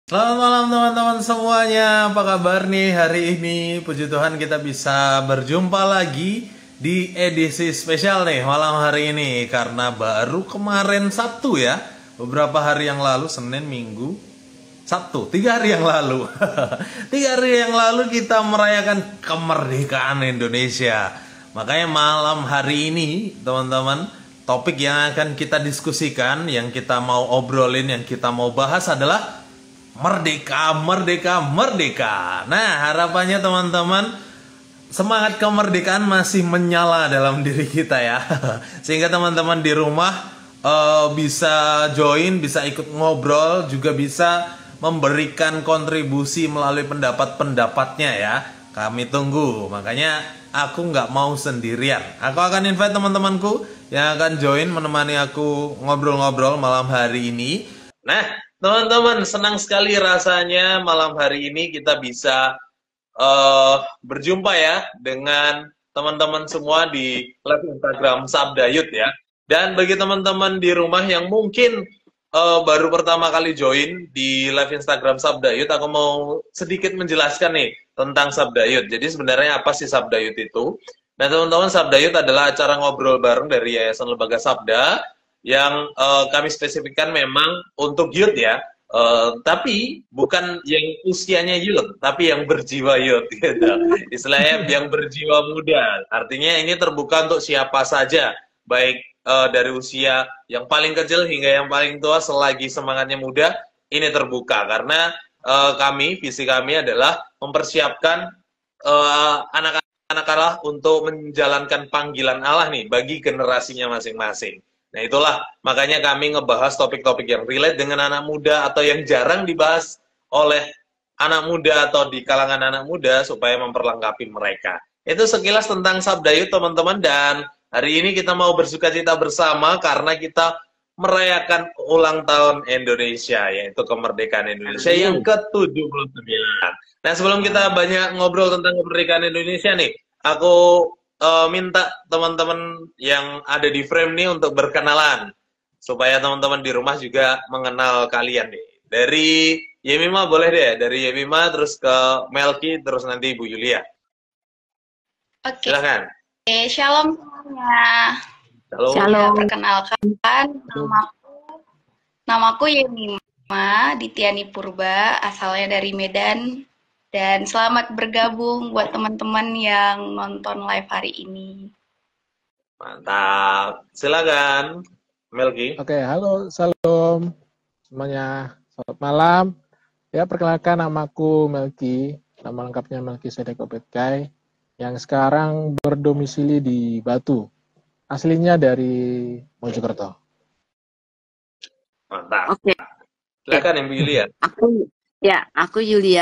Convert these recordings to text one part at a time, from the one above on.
Selamat malam teman-teman semuanya, apa kabar nih hari ini? Puji Tuhan kita bisa berjumpa lagi di edisi spesial nih malam hari ini. Karena baru kemarin Sabtu ya, beberapa hari yang lalu, Senin, Minggu, Sabtu, 3 hari yang lalu 3 hari yang lalu kita merayakan kemerdekaan Indonesia. Makanya malam hari ini teman-teman, topik yang akan kita diskusikan, yang kita mau obrolin, yang kita mau bahas adalah merdeka, merdeka, merdeka. Nah, harapannya teman-teman, semangat kemerdekaan masih menyala dalam diri kita ya. Sehingga teman-teman di rumah bisa join, bisa ikut ngobrol, juga bisa memberikan kontribusi melalui pendapat-pendapatnya ya. Kami tunggu. Makanya aku nggak mau sendirian. Aku akan invite teman-temanku yang akan join menemani aku ngobrol-ngobrol malam hari ini. Nah, teman-teman, senang sekali rasanya malam hari ini kita bisa berjumpa ya dengan teman-teman semua di live Instagram Sabda Youth ya. Dan bagi teman-teman di rumah yang mungkin baru pertama kali join di live Instagram Sabda Youth, aku mau sedikit menjelaskan nih tentang Sabda Youth. Jadi sebenarnya apa sih Sabda Youth itu? Nah, teman-teman, Sabda Youth adalah acara ngobrol bareng dari Yayasan Lembaga Sabda yang kami spesifikkan memang untuk youth ya, tapi bukan yang usianya youth, tapi yang berjiwa youth gitu. Istilahnya yang berjiwa muda. Artinya ini terbuka untuk siapa saja, baik dari usia yang paling kecil hingga yang paling tua, selagi semangatnya muda, ini terbuka. Karena visi kami adalah mempersiapkan anak-anak Allah untuk menjalankan panggilan Allah nih bagi generasinya masing-masing. Nah, itulah makanya kami ngebahas topik-topik yang relate dengan anak muda atau yang jarang dibahas oleh anak muda atau di kalangan anak muda supaya memperlengkapi mereka. Itu sekilas tentang Sabda Youth teman-teman, dan hari ini kita mau bersukacita bersama karena kita merayakan ulang tahun Indonesia, yaitu kemerdekaan Indonesia yang ke-79. Nah, sebelum kita banyak ngobrol tentang kemerdekaan Indonesia nih, aku minta teman-teman yang ada di frame nih untuk berkenalan supaya teman-teman di rumah juga mengenal kalian nih. Dari Yemima boleh deh, dari Yemima terus ke Melki terus nanti Bu Yulia. Oke, Silakan. Shalom semuanya. Halo. Ya, perkenalkan, namaku Yemima Dityani Purba, asalnya dari Medan. Dan selamat bergabung buat teman-teman yang nonton live hari ini. Mantap. Silakan, Melki. Oke, halo, salam semuanya. Selamat malam. Ya, perkenalkan namaku Melki, nama lengkapnya Melki Sedek Obetkai, yang sekarang berdomisili di Batu. Aslinya dari Mojokerto. Mantap. Oke. Silakan Ibu Yulia. Aku Yulia,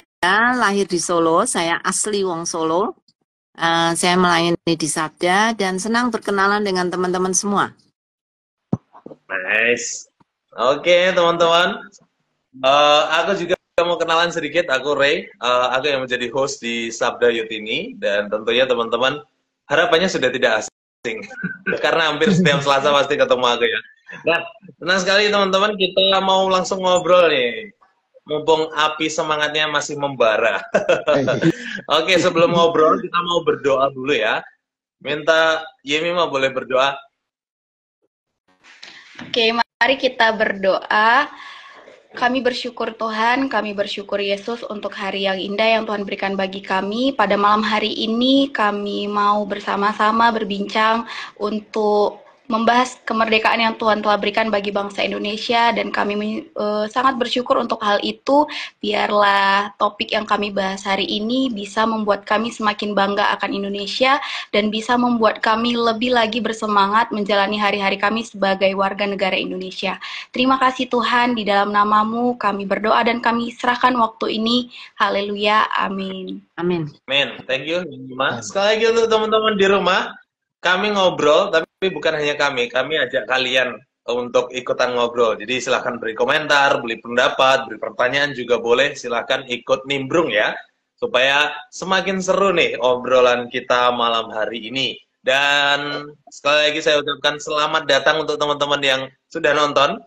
lahir di Solo. Saya asli wong Solo. Saya melayani di Sabda dan senang berkenalan dengan teman-teman semua. Nice. Oke, teman-teman. Aku juga mau kenalan sedikit. Aku Ray. Aku yang menjadi host di Sabda Youth ini, dan tentunya teman-teman harapannya sudah tidak asing karena hampir setiap Selasa pasti ketemu aku ya. Nah, senang sekali teman-teman, kita mau langsung ngobrol nih. Mumpung api semangatnya masih membara. Oke, sebelum ngobrol kita mau berdoa dulu ya. Minta Yemima boleh berdoa. Oke, mari kita berdoa. Kami bersyukur Tuhan, kami bersyukur Yesus untuk hari yang indah yang Tuhan berikan bagi kami. Pada malam hari ini kami mau bersama-sama berbincang untuk membahas kemerdekaan yang Tuhan telah berikan bagi bangsa Indonesia, dan kami sangat bersyukur untuk hal itu. Biarlah topik yang kami bahas hari ini bisa membuat kami semakin bangga akan Indonesia dan bisa membuat kami lebih lagi bersemangat menjalani hari-hari kami sebagai warga negara Indonesia. Terima kasih Tuhan, di dalam nama-Mu kami berdoa dan kami serahkan waktu ini. Haleluya, amin. Amin. Amin. Thank you, Yemima. Sekali lagi untuk teman-teman di rumah, kami ngobrol, tapi bukan hanya kami ajak kalian untuk ikutan ngobrol. Jadi silahkan beri komentar, beri pendapat, beri pertanyaan juga boleh. Silahkan ikut nimbrung ya, supaya semakin seru nih obrolan kita malam hari ini. Dan sekali lagi saya ucapkan selamat datang untuk teman-teman yang sudah nonton.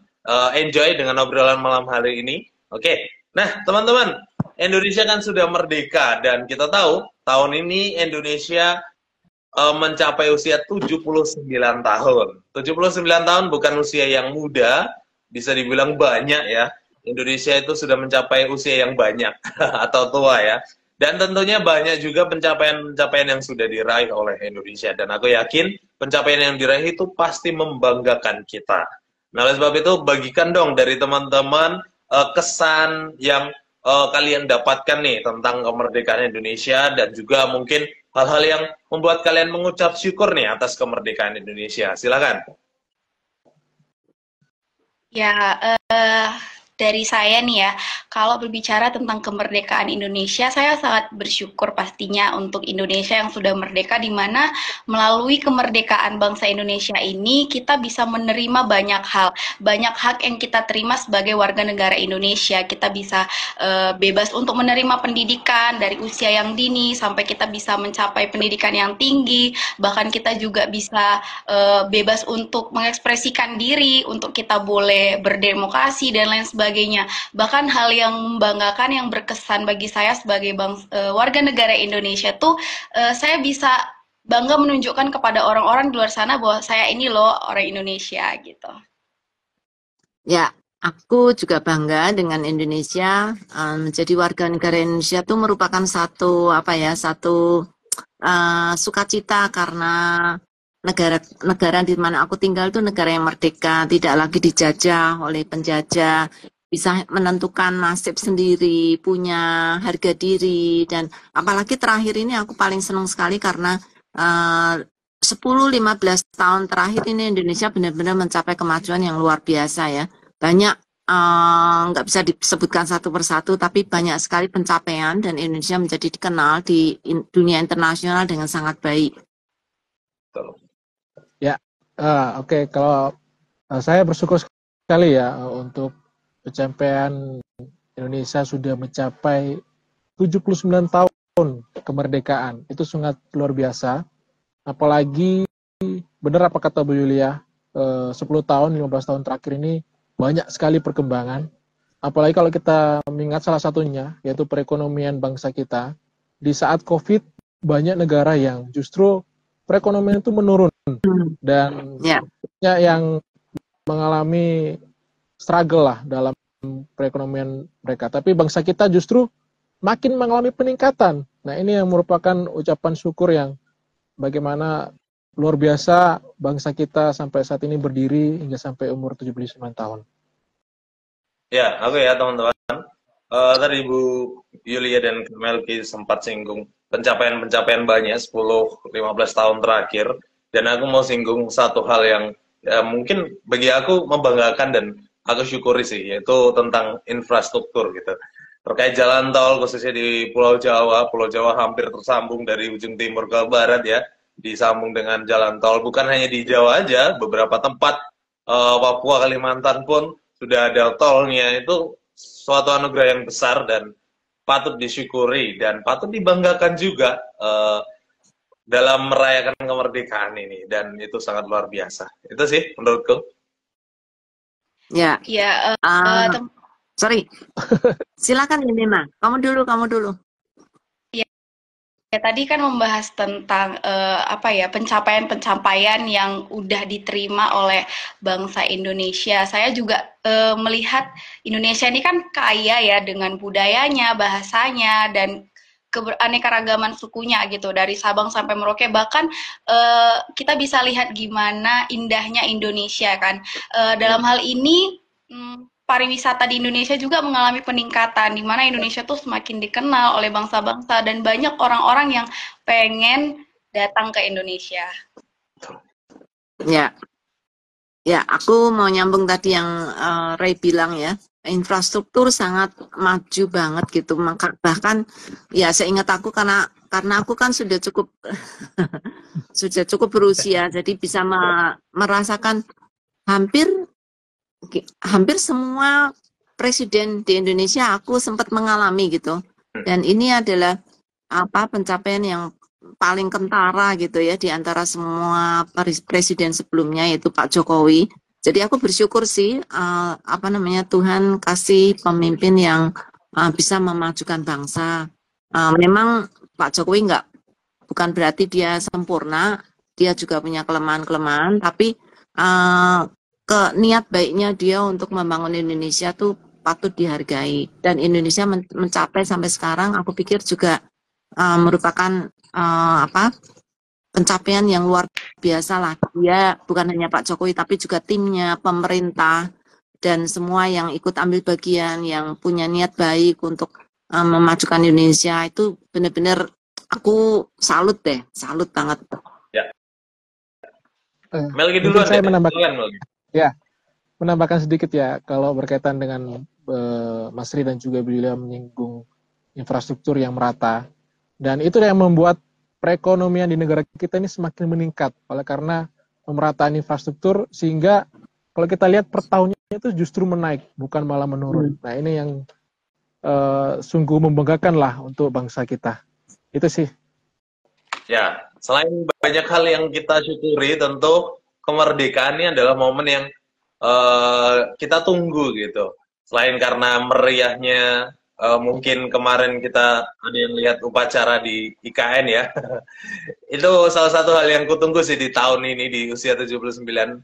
Enjoy dengan obrolan malam hari ini. Oke, Nah, teman-teman, Indonesia kan sudah merdeka dan kita tahu tahun ini Indonesia mencapai usia 79 tahun. 79 tahun bukan usia yang muda, bisa dibilang banyak ya. Indonesia itu sudah mencapai usia yang banyak atau tua ya. Dan tentunya banyak juga pencapaian-pencapaian yang sudah diraih oleh Indonesia. Dan aku yakin pencapaian yang diraih itu pasti membanggakan kita. Nah, oleh sebab itu bagikan dong dari teman-teman kesan yang kalian dapatkan nih tentang kemerdekaan Indonesia dan juga mungkin hal-hal yang membuat kalian mengucap syukur nih atas kemerdekaan Indonesia. Silakan. Ya, dari saya nih ya, kalau berbicara tentang kemerdekaan Indonesia, saya sangat bersyukur pastinya untuk Indonesia yang sudah merdeka, di mana melalui kemerdekaan bangsa Indonesia ini kita bisa menerima banyak hal, banyak hak yang kita terima sebagai warga negara Indonesia. Kita bisa bebas untuk menerima pendidikan dari usia yang dini sampai kita bisa mencapai pendidikan yang tinggi, bahkan kita juga bisa bebas untuk mengekspresikan diri, untuk kita boleh berdemokrasi dan lain sebagainya. Bahkan hal yang membanggakan, yang berkesan bagi saya sebagai warga negara Indonesia tuh saya bisa bangga menunjukkan kepada orang-orang di luar sana bahwa saya ini loh orang Indonesia gitu. Ya, aku juga bangga dengan Indonesia. Menjadi warga negara Indonesia itu merupakan satu sukacita karena negara di mana aku tinggal itu negara yang merdeka, tidak lagi dijajah oleh penjajah, bisa menentukan nasib sendiri, punya harga diri, dan apalagi terakhir ini aku paling senang sekali karena 10-15 tahun terakhir ini Indonesia benar-benar mencapai kemajuan yang luar biasa ya. Banyak nggak bisa disebutkan satu persatu, tapi banyak sekali pencapaian dan Indonesia menjadi dikenal di dunia internasional dengan sangat baik. Ya, oke. Kalau saya bersyukur sekali ya untuk pencapaian Indonesia sudah mencapai 79 tahun kemerdekaan. Itu sangat luar biasa. Apalagi benar apa kata Bu Yulia, 10 tahun, 15 tahun terakhir ini banyak sekali perkembangan. Apalagi kalau kita mengingat salah satunya, yaitu perekonomian bangsa kita. Di saat COVID, banyak negara yang justru perekonomian itu menurun. Dan yang mengalami struggle lah dalam perekonomian mereka. Tapi bangsa kita justru makin mengalami peningkatan. Nah, ini yang merupakan ucapan syukur yang bagaimana luar biasa bangsa kita sampai saat ini berdiri hingga sampai umur 79 tahun. Ya, oke ya teman-teman. Tadi Ibu Yulia dan Melki sempat singgung pencapaian-pencapaian banyak 10-15 tahun terakhir. Dan aku mau singgung satu hal yang mungkin bagi aku membanggakan dan aku syukuri sih, yaitu tentang infrastruktur gitu. Terkait jalan tol khususnya di Pulau Jawa hampir tersambung dari ujung timur ke barat ya, disambung dengan jalan tol. Bukan hanya di Jawa aja, beberapa tempat Papua, Kalimantan pun sudah ada tolnya. Itu suatu anugerah yang besar dan patut disyukuri dan patut dibanggakan juga dalam merayakan kemerdekaan ini, dan itu sangat luar biasa. Itu sih menurutku. Ya. Sorry. Silakan Nima. Kamu dulu. Ya, tadi kan membahas tentang pencapaian-pencapaian yang udah diterima oleh bangsa Indonesia. Saya juga melihat Indonesia ini kan kaya ya dengan budayanya, bahasanya, dan keanekaragaman sukunya gitu, dari Sabang sampai Merauke. Bahkan kita bisa lihat gimana indahnya Indonesia kan. Dalam hal ini pariwisata di Indonesia juga mengalami peningkatan, di mana Indonesia tuh semakin dikenal oleh bangsa-bangsa dan banyak orang-orang yang pengen datang ke Indonesia. Ya, aku mau nyambung tadi yang Ray bilang ya. Infrastruktur sangat maju banget gitu, bahkan ya seingat aku karena aku kan sudah cukup berusia, jadi bisa merasakan hampir semua presiden di Indonesia aku sempat mengalami gitu, dan ini adalah pencapaian yang paling kentara gitu ya di antara semua presiden sebelumnya, yaitu Pak Jokowi. Jadi aku bersyukur sih Tuhan kasih pemimpin yang bisa memajukan bangsa. Memang Pak Jokowi bukan berarti dia sempurna, dia juga punya kelemahan-kelemahan, tapi niat baiknya dia untuk membangun Indonesia tuh patut dihargai. Dan Indonesia mencapai sampai sekarang, aku pikir juga merupakan pencapaian yang luar biasa lah. Dia bukan hanya Pak Jokowi, tapi juga timnya, pemerintah, dan semua yang ikut ambil bagian, yang punya niat baik untuk memajukan Indonesia. Itu benar-benar aku salut deh, salut banget. Ya. Melgi dulu saya menambahkan sedikit ya, kalau berkaitan dengan Mas Ri dan juga beliau menyinggung infrastruktur yang merata, dan itu yang membuat perekonomian di negara kita ini semakin meningkat oleh karena pemerataan infrastruktur, sehingga kalau kita lihat per tahunnya itu justru menaik, bukan malah menurun. Nah ini yang sungguh membanggakan lah untuk bangsa kita. Itu sih. Ya, selain banyak hal yang kita syukuri, tentu kemerdekaan ini adalah momen yang kita tunggu gitu. Selain karena meriahnya, mungkin kemarin kita ada yang lihat upacara di IKN ya. Itu salah satu hal yang kutunggu sih di tahun ini, di usia 79,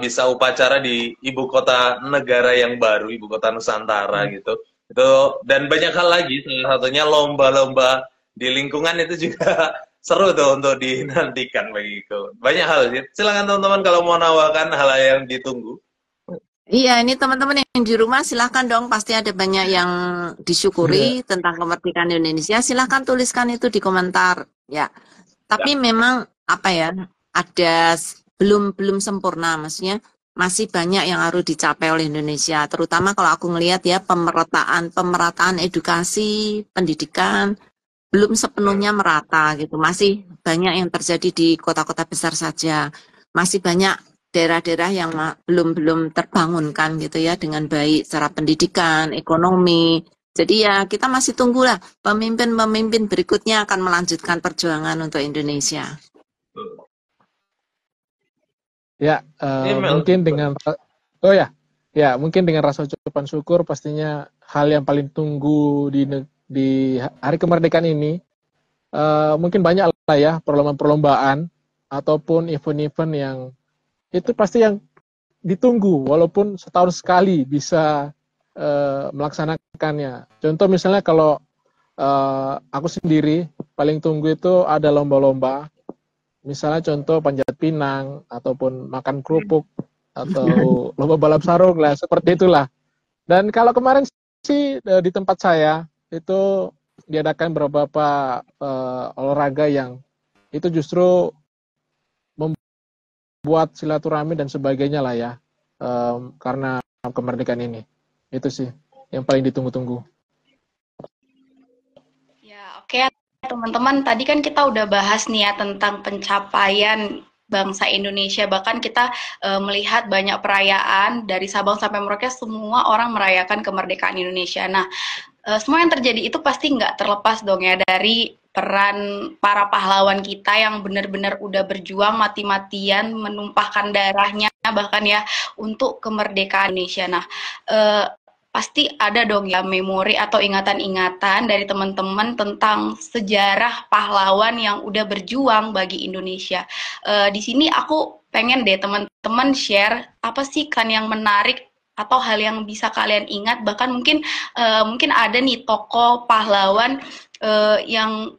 bisa upacara di ibu kota negara yang baru, ibu kota Nusantara gitu. Itu, dan banyak hal lagi, salah satunya lomba-lomba di lingkungan itu juga seru tuh untuk dinantikan bagiku. Banyak hal sih. Silakan teman-teman kalau mau nawarkan hal yang ditunggu. Iya, ini teman-teman yang di rumah silahkan dong, pasti ada banyak yang disyukuri tentang kemerdekaan Indonesia. Silahkan tuliskan itu di komentar, ya. Tapi memang apa ya, ada belum sempurna, maksudnya masih banyak yang harus dicapai oleh Indonesia. Terutama kalau aku ngelihat ya pemerataan edukasi, pendidikan belum sepenuhnya merata gitu. Masih banyak yang terjadi di kota-kota besar saja. Masih banyak daerah-daerah yang belum terbangunkan gitu ya dengan baik secara pendidikan, ekonomi. Jadi ya kita masih tunggulah pemimpin-pemimpin berikutnya akan melanjutkan perjuangan untuk Indonesia. Ya, mungkin dengan mungkin dengan rasa ucapan syukur, pastinya hal yang paling tunggu di hari kemerdekaan ini, mungkin banyak lah ya perlombaan ataupun event-event yang itu pasti yang ditunggu, walaupun setahun sekali bisa melaksanakannya. Contoh misalnya kalau aku sendiri paling tunggu itu ada lomba-lomba, misalnya contoh panjat pinang ataupun makan kerupuk atau lomba balap sarung lah, seperti itulah. Dan kalau kemarin sih di tempat saya itu diadakan beberapa olahraga yang itu justru buat silaturahmi dan sebagainya lah ya, karena kemerdekaan ini. Itu sih yang paling ditunggu-tunggu. Ya, oke teman-teman, tadi kan kita udah bahas nih ya tentang pencapaian bangsa Indonesia, bahkan kita melihat banyak perayaan dari Sabang sampai Merauke, semua orang merayakan kemerdekaan Indonesia. Nah, semua yang terjadi itu pasti nggak terlepas dong ya dari peran para pahlawan kita yang benar-benar udah berjuang mati-matian, menumpahkan darahnya bahkan ya untuk kemerdekaan Indonesia. Nah, pasti ada dong ya memori atau ingatan-ingatan dari teman-teman tentang sejarah pahlawan yang udah berjuang bagi Indonesia. Di sini aku pengen deh teman-teman share apa sih kan yang menarik atau hal yang bisa kalian ingat, bahkan mungkin ada nih tokoh pahlawan yang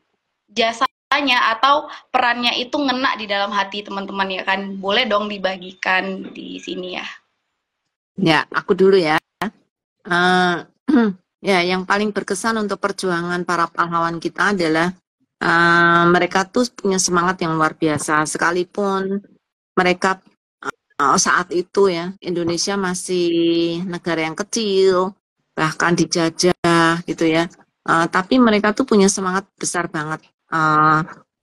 jasanya atau perannya itu ngena di dalam hati teman-teman ya kan. Boleh dong dibagikan di sini ya. Ya, aku dulu ya. Ya, yang paling berkesan untuk perjuangan para pahlawan kita adalah mereka tuh punya semangat yang luar biasa. Sekalipun mereka saat itu ya Indonesia masih negara yang kecil, bahkan dijajah gitu ya. Tapi mereka tuh punya semangat besar banget.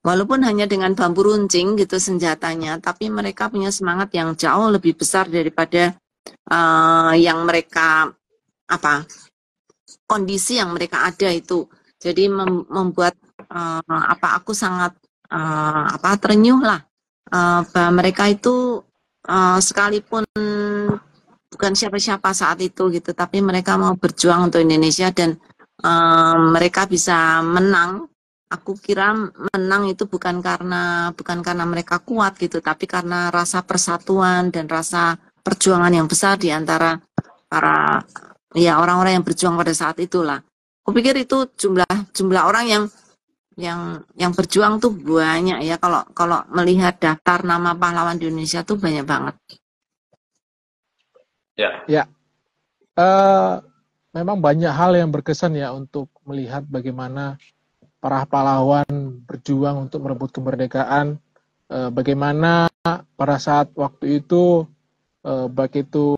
Walaupun hanya dengan bambu runcing gitu senjatanya, tapi mereka punya semangat yang jauh lebih besar daripada yang mereka kondisi yang mereka ada itu. Jadi membuat aku sangat terenyuh lah bahwa mereka itu sekalipun bukan siapa-siapa saat itu gitu, tapi mereka mau berjuang untuk Indonesia dan mereka bisa menang. Aku kira menang itu bukan karena mereka kuat gitu, tapi karena rasa persatuan dan rasa perjuangan yang besar di antara para ya orang-orang yang berjuang pada saat itulah. Aku pikir itu jumlah orang yang berjuang tuh banyak ya. Kalau melihat daftar nama pahlawan di Indonesia tuh banyak banget. Ya. Ya, memang banyak hal yang berkesan ya untuk melihat bagaimana para pahlawan berjuang untuk merebut kemerdekaan, bagaimana pada saat waktu itu, baik itu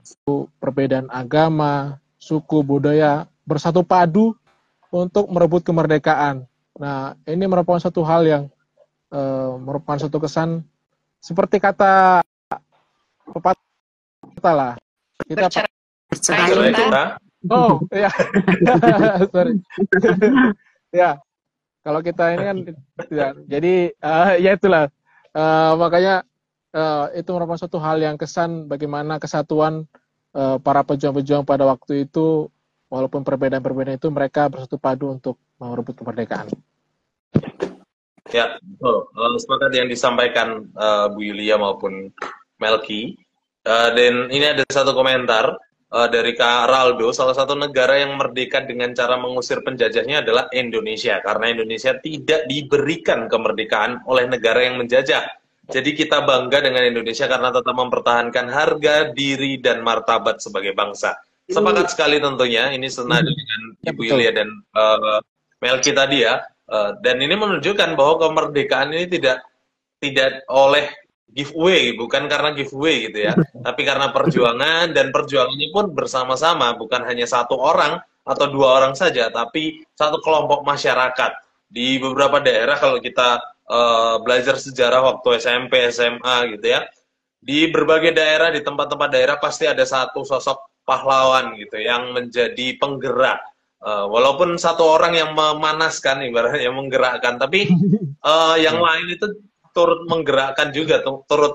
perbedaan agama, suku, budaya, bersatu padu untuk merebut kemerdekaan. Nah, ini merupakan satu hal yang merupakan satu kesan, seperti kata pepatah lah, kita Bercerai Cerai untuk kita. oh ya sorry ya, kalau kita ini kan tidak, jadi ya itulah. Makanya itu merupakan satu hal yang kesan bagaimana kesatuan para pejuang-pejuang pada waktu itu, walaupun perbedaan-perbedaan itu mereka bersatu padu untuk merebut kemerdekaan. Ya, betul. Sepakat yang disampaikan Bu Yulia maupun Melki. Dan ini ada satu komentar dari Kak Raldo, salah satu negara yang merdeka dengan cara mengusir penjajahnya adalah Indonesia, karena Indonesia tidak diberikan kemerdekaan oleh negara yang menjajah. Jadi kita bangga dengan Indonesia karena tetap mempertahankan harga diri dan martabat sebagai bangsa. Sepakat sekali tentunya, ini senada dengan Ibu Yulia dan Melki tadi ya. Dan ini menunjukkan bahwa kemerdekaan ini tidak oleh giveaway, bukan karena giveaway gitu ya, tapi karena perjuangan, dan perjuangannya pun bersama-sama, bukan hanya satu orang atau dua orang saja, tapi satu kelompok masyarakat. Di beberapa daerah, kalau kita belajar sejarah waktu SMP, SMA gitu ya, di berbagai daerah, di tempat-tempat daerah pasti ada satu sosok pahlawan gitu yang menjadi penggerak. Walaupun satu orang yang memanaskan, ibaratnya menggerakkan, tapi yang lain itu turut menggerakkan juga, turut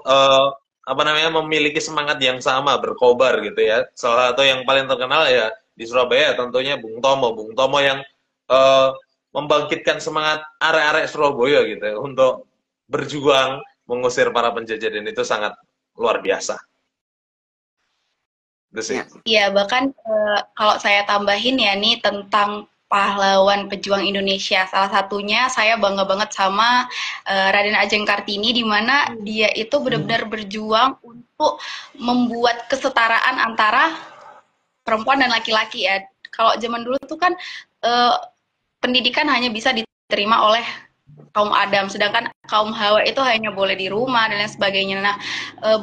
memiliki semangat yang sama, berkobar gitu ya. Salah satu yang paling terkenal ya di Surabaya tentunya Bung Tomo yang membangkitkan semangat arek-arek Surabaya gitu ya, untuk berjuang mengusir para penjajah, dan itu sangat luar biasa. Iya, bahkan kalau saya tambahin ya nih tentang pahlawan pejuang Indonesia, salah satunya saya bangga banget sama Raden Ajeng Kartini, di mana dia itu benar-benar berjuang untuk membuat kesetaraan antara perempuan dan laki-laki ya. Kalau zaman dulu tuh kan pendidikan hanya bisa diterima oleh kaum Adam, sedangkan kaum Hawa itu hanya boleh di rumah dan lain sebagainya. Nah,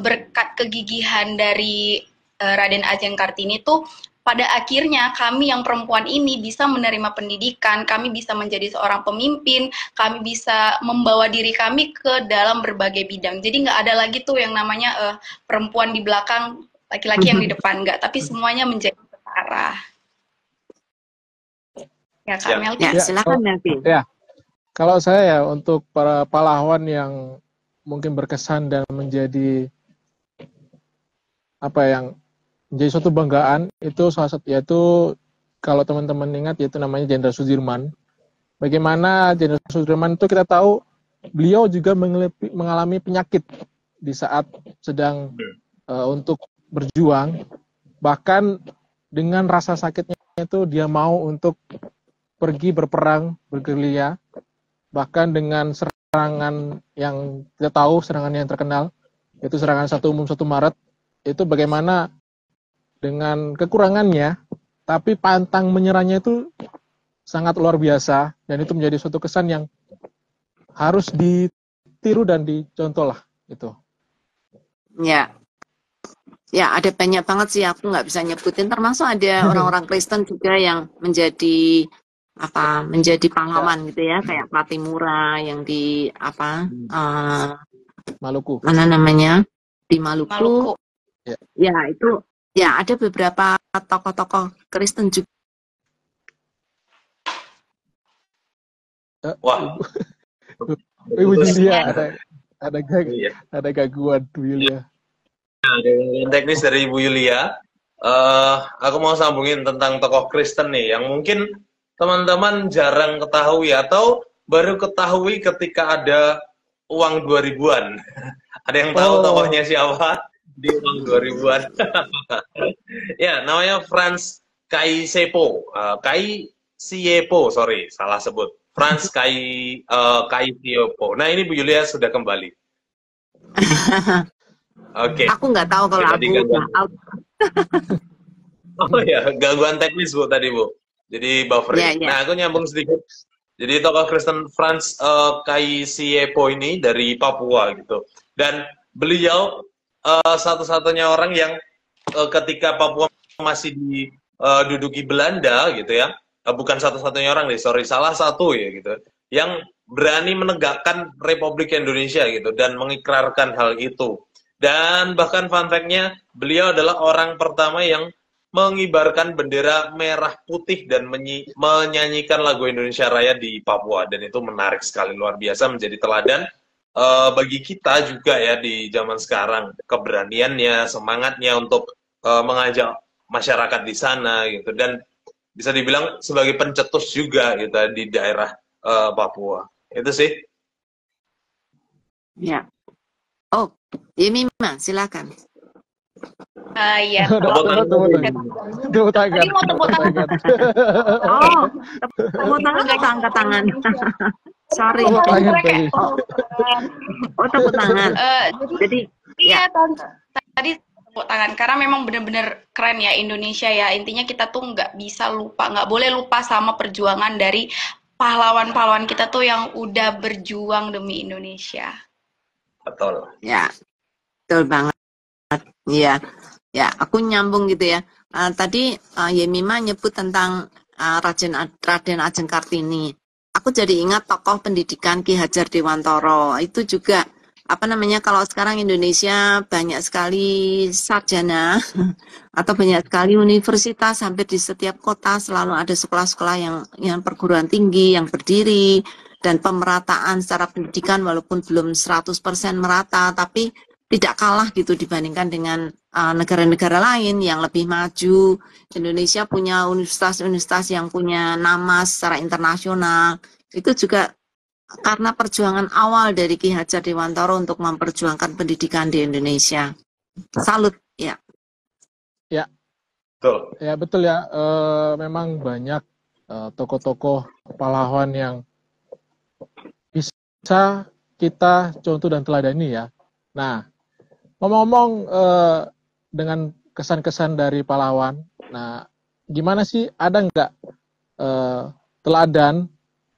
berkat kegigihan dari Raden Ajeng Kartini tuh pada akhirnya kami yang perempuan ini bisa menerima pendidikan, kami bisa menjadi seorang pemimpin, kami bisa membawa diri kami ke dalam berbagai bidang. Jadi nggak ada lagi tuh yang namanya perempuan di belakang, laki-laki yang di depan, nggak, tapi semuanya menjadi setara. Ya, Kak Melki. Ya, silakan Melki. Ya, kalau saya ya, untuk para pahlawan yang mungkin berkesan dan menjadi menjadi suatu banggaan, itu salah satu, yaitu kalau teman-teman ingat, yaitu namanya Jenderal Sudirman. Bagaimana Jenderal Sudirman itu kita tahu beliau juga mengalami penyakit di saat sedang untuk berjuang, bahkan dengan rasa sakitnya itu dia mau untuk pergi berperang, bergerilya, bahkan dengan serangan yang kita tahu, serangan yang terkenal, yaitu serangan 1 Umum 1 Maret, itu bagaimana dengan kekurangannya, tapi pantang menyerahnya itu sangat luar biasa, dan itu menjadi suatu kesan yang harus ditiru dan dicontoh lah itu. Ya, ya ada banyak banget sih, aku nggak bisa nyebutin, termasuk ada orang-orang Kristen juga yang menjadi pahlawan gitu ya, kayak Patimura yang di Maluku. Mana namanya? Di Maluku. Ya, itu ya ada beberapa tokoh-tokoh Kristen juga. Wah. Ibu Julia ada gangguan Bu Yulia. Ada teknis dari Ibu Yulia. Aku mau sambungin tentang tokoh Kristen nih, yang mungkin teman-teman jarang ketahui atau baru ketahui ketika ada uang 2000-an. Ada yang tahu Oh, tokohnya siapa di uang 2000-an? Ya, namanya Franz Kaisepo. Kaisiepo, sorry, salah sebut. Franz Kaisiepo. Nah, ini Bu Yulia sudah kembali. Oke. Aku nggak tahu kalau Oke, tadi aku udah gangguan. out. Oh ya, gangguan teknis Bu tadi Bu. Jadi Ya, buffering. ya. Nah, aku nyambung sedikit. Jadi tokoh Kristen Franz Kaisiepo ini dari Papua gitu. Dan beliau satu-satunya orang yang ketika Papua masih diduduki Belanda gitu ya. Bukan satu-satunya orang nih, sorry, salah satu ya gitu. Yang berani menegakkan Republik Indonesia gitu dan mengikrarkan hal itu. Dan bahkan fun fact-nya, beliau adalah orang pertama yang mengibarkan bendera merah putih dan menyanyikan lagu Indonesia Raya di Papua, dan itu menarik sekali, luar biasa, menjadi teladan bagi kita juga ya di zaman sekarang, keberaniannya, semangatnya untuk mengajak masyarakat di sana gitu, dan bisa dibilang sebagai pencetus juga gitu di daerah Papua. Itu sih. Ya. Oh, Yemima, silakan. Iya, Tepuk tangan. tepuk tangan. tadi mau tepuk tangan. Oh, tepuk tangan atau angkat tangan? Sorry. Tepuk tangan tadi. Oh, tepuk tangan. Jadi, Iya, ya. tadi tepuk tangan karena memang benar-benar keren ya Indonesia ya. Intinya kita tuh nggak bisa lupa, nggak boleh lupa sama perjuangan dari pahlawan-pahlawan kita tuh yang udah berjuang demi Indonesia. Betul. Ya, betul banget. Iya, ya, aku nyambung gitu ya. Tadi Yemima nyebut tentang Raden Ajeng Kartini. Aku jadi ingat tokoh pendidikan Ki Hajar Dewantoro. Itu juga apa namanya, kalau sekarang Indonesia banyak sekali sarjana atau banyak sekali universitas, hampir di setiap kota selalu ada sekolah-sekolah yang perguruan tinggi yang berdiri, dan pemerataan secara pendidikan walaupun belum 100% merata, tapi tidak kalah gitu dibandingkan dengan negara-negara lain yang lebih maju. Indonesia punya universitas-universitas yang punya nama secara internasional. Itu juga karena perjuangan awal dari Ki Hajar Dewantoro untuk memperjuangkan pendidikan di Indonesia. Salut, ya. Ya, Betul. ya betul ya. Memang banyak tokoh-tokoh pahlawan yang bisa kita contoh dan teladani ya. Nah, ngomong-ngomong dengan kesan-kesan dari pahlawan, nah gimana sih, ada nggak teladan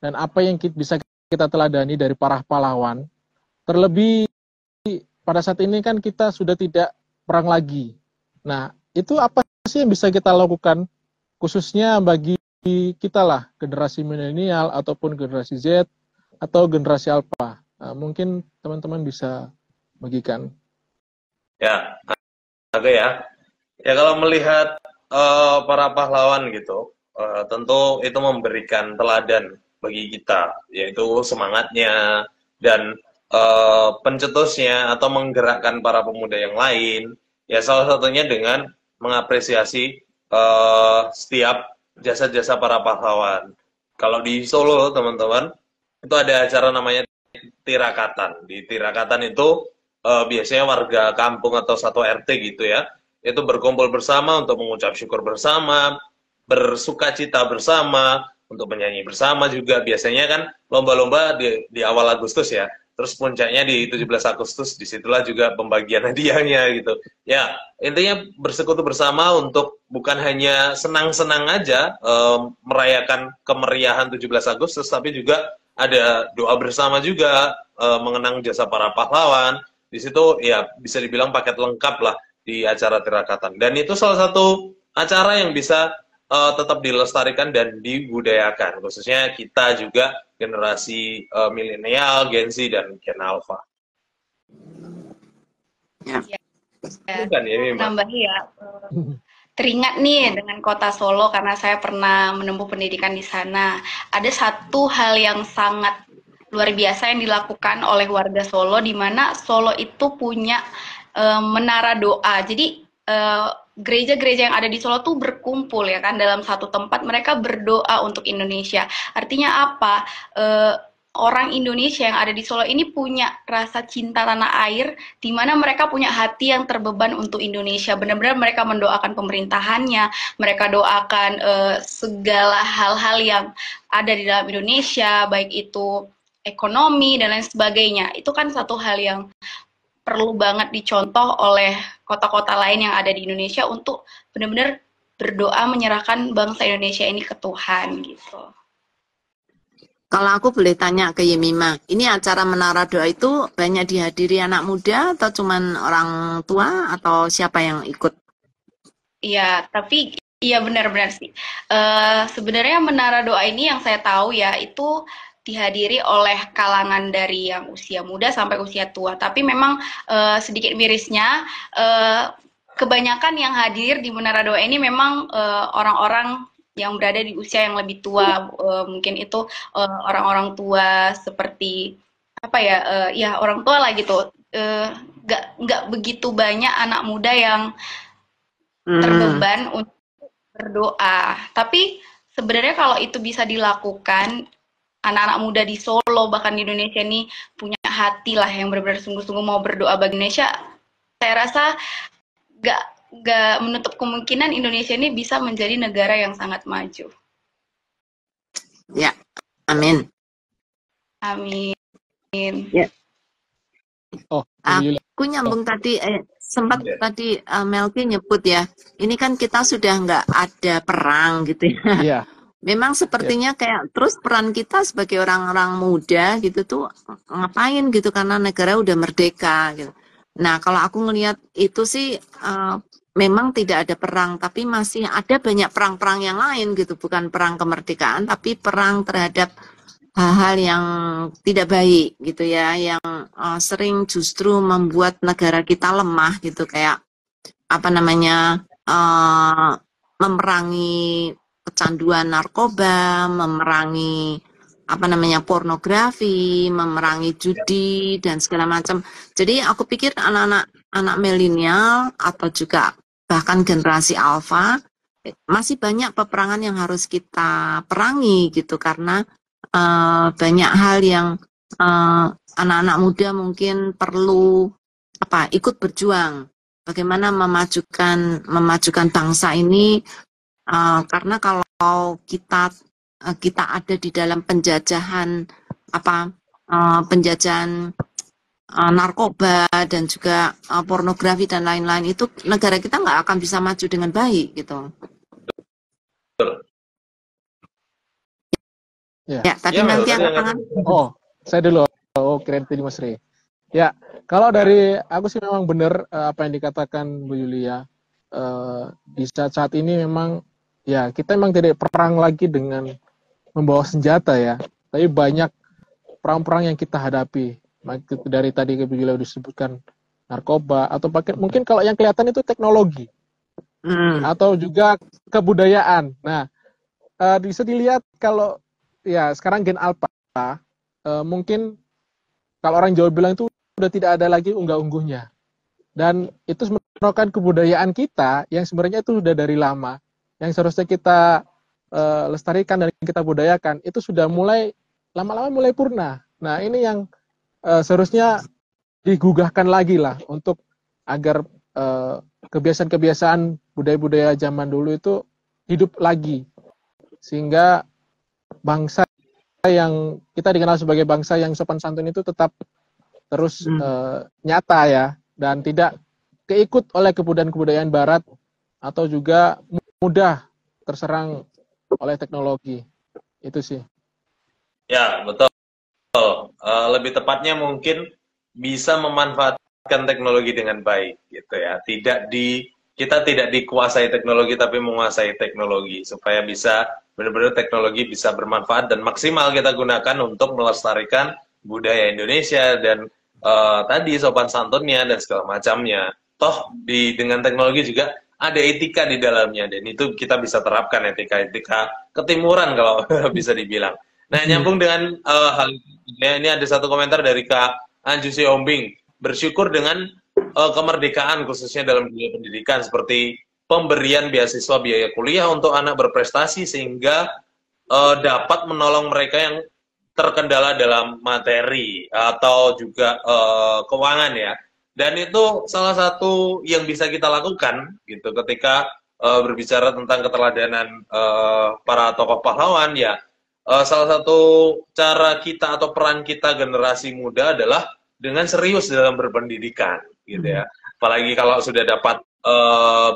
dan apa yang bisa kita teladani dari para pahlawan? Terlebih pada saat ini kan kita sudah tidak perang lagi. Nah, itu apa sih yang bisa kita lakukan khususnya bagi kita lah, generasi milenial ataupun generasi Z atau generasi Alpha? Nah, mungkin teman-teman bisa bagikan. Ya, oke ya. Ya kalau melihat para pahlawan gitu, tentu itu memberikan teladan bagi kita, yaitu semangatnya dan pencetusnya atau menggerakkan para pemuda yang lain. Ya salah satunya dengan mengapresiasi setiap jasa-jasa para pahlawan. Kalau di Solo teman-teman, itu ada acara namanya Tirakatan. Di Tirakatan itu biasanya warga kampung atau satu RT gitu ya, itu berkumpul bersama untuk mengucap syukur bersama, bersukacita bersama, untuk menyanyi bersama juga. Biasanya kan lomba-lomba di awal Agustus ya, terus puncaknya di 17 Agustus, disitulah juga pembagian hadiahnya gitu. Ya, intinya bersekutu bersama untuk bukan hanya senang-senang aja merayakan kemeriahan 17 Agustus, tapi juga ada doa bersama juga, mengenang jasa para pahlawan. Di situ ya bisa dibilang paket lengkap lah di acara Tirakatan. Dan itu salah satu acara yang bisa tetap dilestarikan dan dibudayakan, khususnya kita juga generasi milenial, Gen Z dan Gen Alpha. Ya. Bukan ya, Nambahi ya. Teringat nih dengan kota Solo karena saya pernah menempuh pendidikan di sana. Ada satu hal yang sangat luar biasa yang dilakukan oleh warga Solo, di mana Solo itu punya menara doa. Jadi gereja-gereja yang ada di Solo tuh berkumpul ya kan dalam satu tempat, mereka berdoa untuk Indonesia. Artinya apa? Orang Indonesia yang ada di Solo ini punya rasa cinta tanah air, di mana mereka punya hati yang terbeban untuk Indonesia. Benar-benar mereka mendoakan pemerintahannya, mereka doakan segala hal-hal yang ada di dalam Indonesia, baik itu ekonomi dan lain sebagainya. Itu kan satu hal yang perlu banget dicontoh oleh kota-kota lain yang ada di Indonesia untuk benar-benar berdoa menyerahkan bangsa Indonesia ini ke Tuhan gitu. Kalau aku boleh tanya ke Yemima, ini acara Menara Doa itu banyak dihadiri anak muda atau cuman orang tua atau siapa yang ikut? Iya, tapi iya benar-benar sih. Sebenarnya Menara Doa ini yang saya tahu ya itu dihadiri oleh kalangan dari yang usia muda sampai usia tua. Tapi memang sedikit mirisnya kebanyakan yang hadir di Menara Doa ini memang orang-orang yang berada di usia yang lebih tua, mungkin itu orang-orang tua seperti apa ya, ya orang tua lah gitu. Nggak begitu banyak anak muda yang terbeban untuk berdoa. Tapi sebenarnya kalau itu bisa dilakukan, anak-anak muda di Solo bahkan di Indonesia ini punya hati lah yang benar-benar sungguh-sungguh mau berdoa bagi Indonesia. Saya rasa nggak menutup kemungkinan Indonesia ini bisa menjadi negara yang sangat maju. Ya, amin. Amin. Ya. Oh, Aku nyambung tadi, sempat tadi Melki nyebut ya, ini kan kita sudah nggak ada perang gitu ya. Iya. Memang sepertinya kayak terus peran kita sebagai orang-orang muda gitu tuh ngapain gitu karena negara udah merdeka gitu. Nah kalau aku ngelihat itu sih memang tidak ada perang, tapi masih ada banyak perang-perang yang lain gitu, bukan perang kemerdekaan, tapi perang terhadap hal-hal yang tidak baik gitu ya, yang sering justru membuat negara kita lemah gitu, kayak apa namanya memerangi kecanduan narkoba, memerangi apa namanya pornografi, memerangi judi dan segala macam. Jadi aku pikir anak milenial atau juga bahkan generasi alfa masih banyak peperangan yang harus kita perangi gitu, karena banyak hal yang anak-anak muda mungkin perlu ikut berjuang bagaimana memajukan bangsa ini, karena kalau kita ada di dalam penjajahan narkoba dan juga pornografi dan lain-lain, itu negara kita nggak akan bisa maju dengan baik gitu. Ya, tadi nanti angkat tangan. Oh, saya dulu. Oh, keren tadi Mas Rey. Ya, kalau dari aku sih memang benar apa yang dikatakan Bu Yulia. Di saat-saat ini memang ya kita memang tidak perang lagi dengan membawa senjata ya, tapi banyak perang-perang yang kita hadapi. Dari tadi Bu Yulia disebutkan narkoba atau mungkin kalau yang kelihatan itu teknologi atau juga kebudayaan. Nah, bisa dilihat kalau ya sekarang Gen Alpha mungkin kalau orang Jawa bilang itu sudah tidak ada lagi unggah-ungguhnya, dan itu merupakan kebudayaan kita yang sebenarnya itu sudah dari lama, yang seharusnya kita lestarikan dan kita budayakan, itu sudah mulai lama-lama mulai purna. Nah ini yang seharusnya digugahkan lagi lah untuk agar kebiasaan-kebiasaan budaya-budaya zaman dulu itu hidup lagi, sehingga bangsa yang kita dikenal sebagai bangsa yang sopan santun itu tetap terus nyata ya, dan tidak keikut oleh kebudayaan-kebudayaan barat atau juga mudah terserang oleh teknologi. Itu sih. Ya, betul. Lebih tepatnya mungkin bisa memanfaatkan teknologi dengan baik gitu ya. Kita tidak dikuasai teknologi tapi menguasai teknologi supaya bisa benar-benar teknologi bisa bermanfaat dan maksimal kita gunakan untuk melestarikan budaya Indonesia dan tadi sopan santunnya dan segala macamnya. Toh dengan teknologi juga ada etika di dalamnya, dan itu kita bisa terapkan etika ketimuran kalau bisa dibilang. Nah, nyambung dengan hal ini, ada satu komentar dari Kak Anju Siombing. Bersyukur dengan kemerdekaan khususnya dalam dunia pendidikan seperti pemberian beasiswa biaya kuliah untuk anak berprestasi sehingga dapat menolong mereka yang terkendala dalam materi atau juga keuangan ya. Dan itu salah satu yang bisa kita lakukan gitu ketika berbicara tentang keteladanan para tokoh pahlawan ya. Salah satu cara kita atau peran kita generasi muda adalah dengan serius dalam berpendidikan gitu ya. Apalagi kalau sudah dapat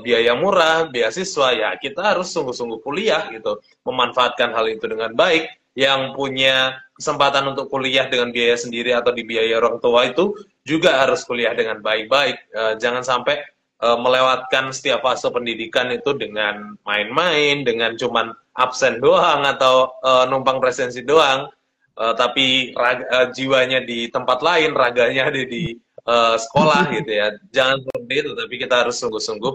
biaya murah, beasiswa ya kita harus sungguh-sungguh kuliah gitu, memanfaatkan hal itu dengan baik. Yang punya kesempatan untuk kuliah dengan biaya sendiri atau dibiayai orang tua itu juga harus kuliah dengan baik-baik. Jangan sampai melewatkan setiap fase pendidikan itu dengan main-main, dengan cuman absen doang atau numpang presensi doang, tapi jiwanya di tempat lain, raganya ada di sekolah gitu ya. Jangan seperti itu, tapi kita harus sungguh-sungguh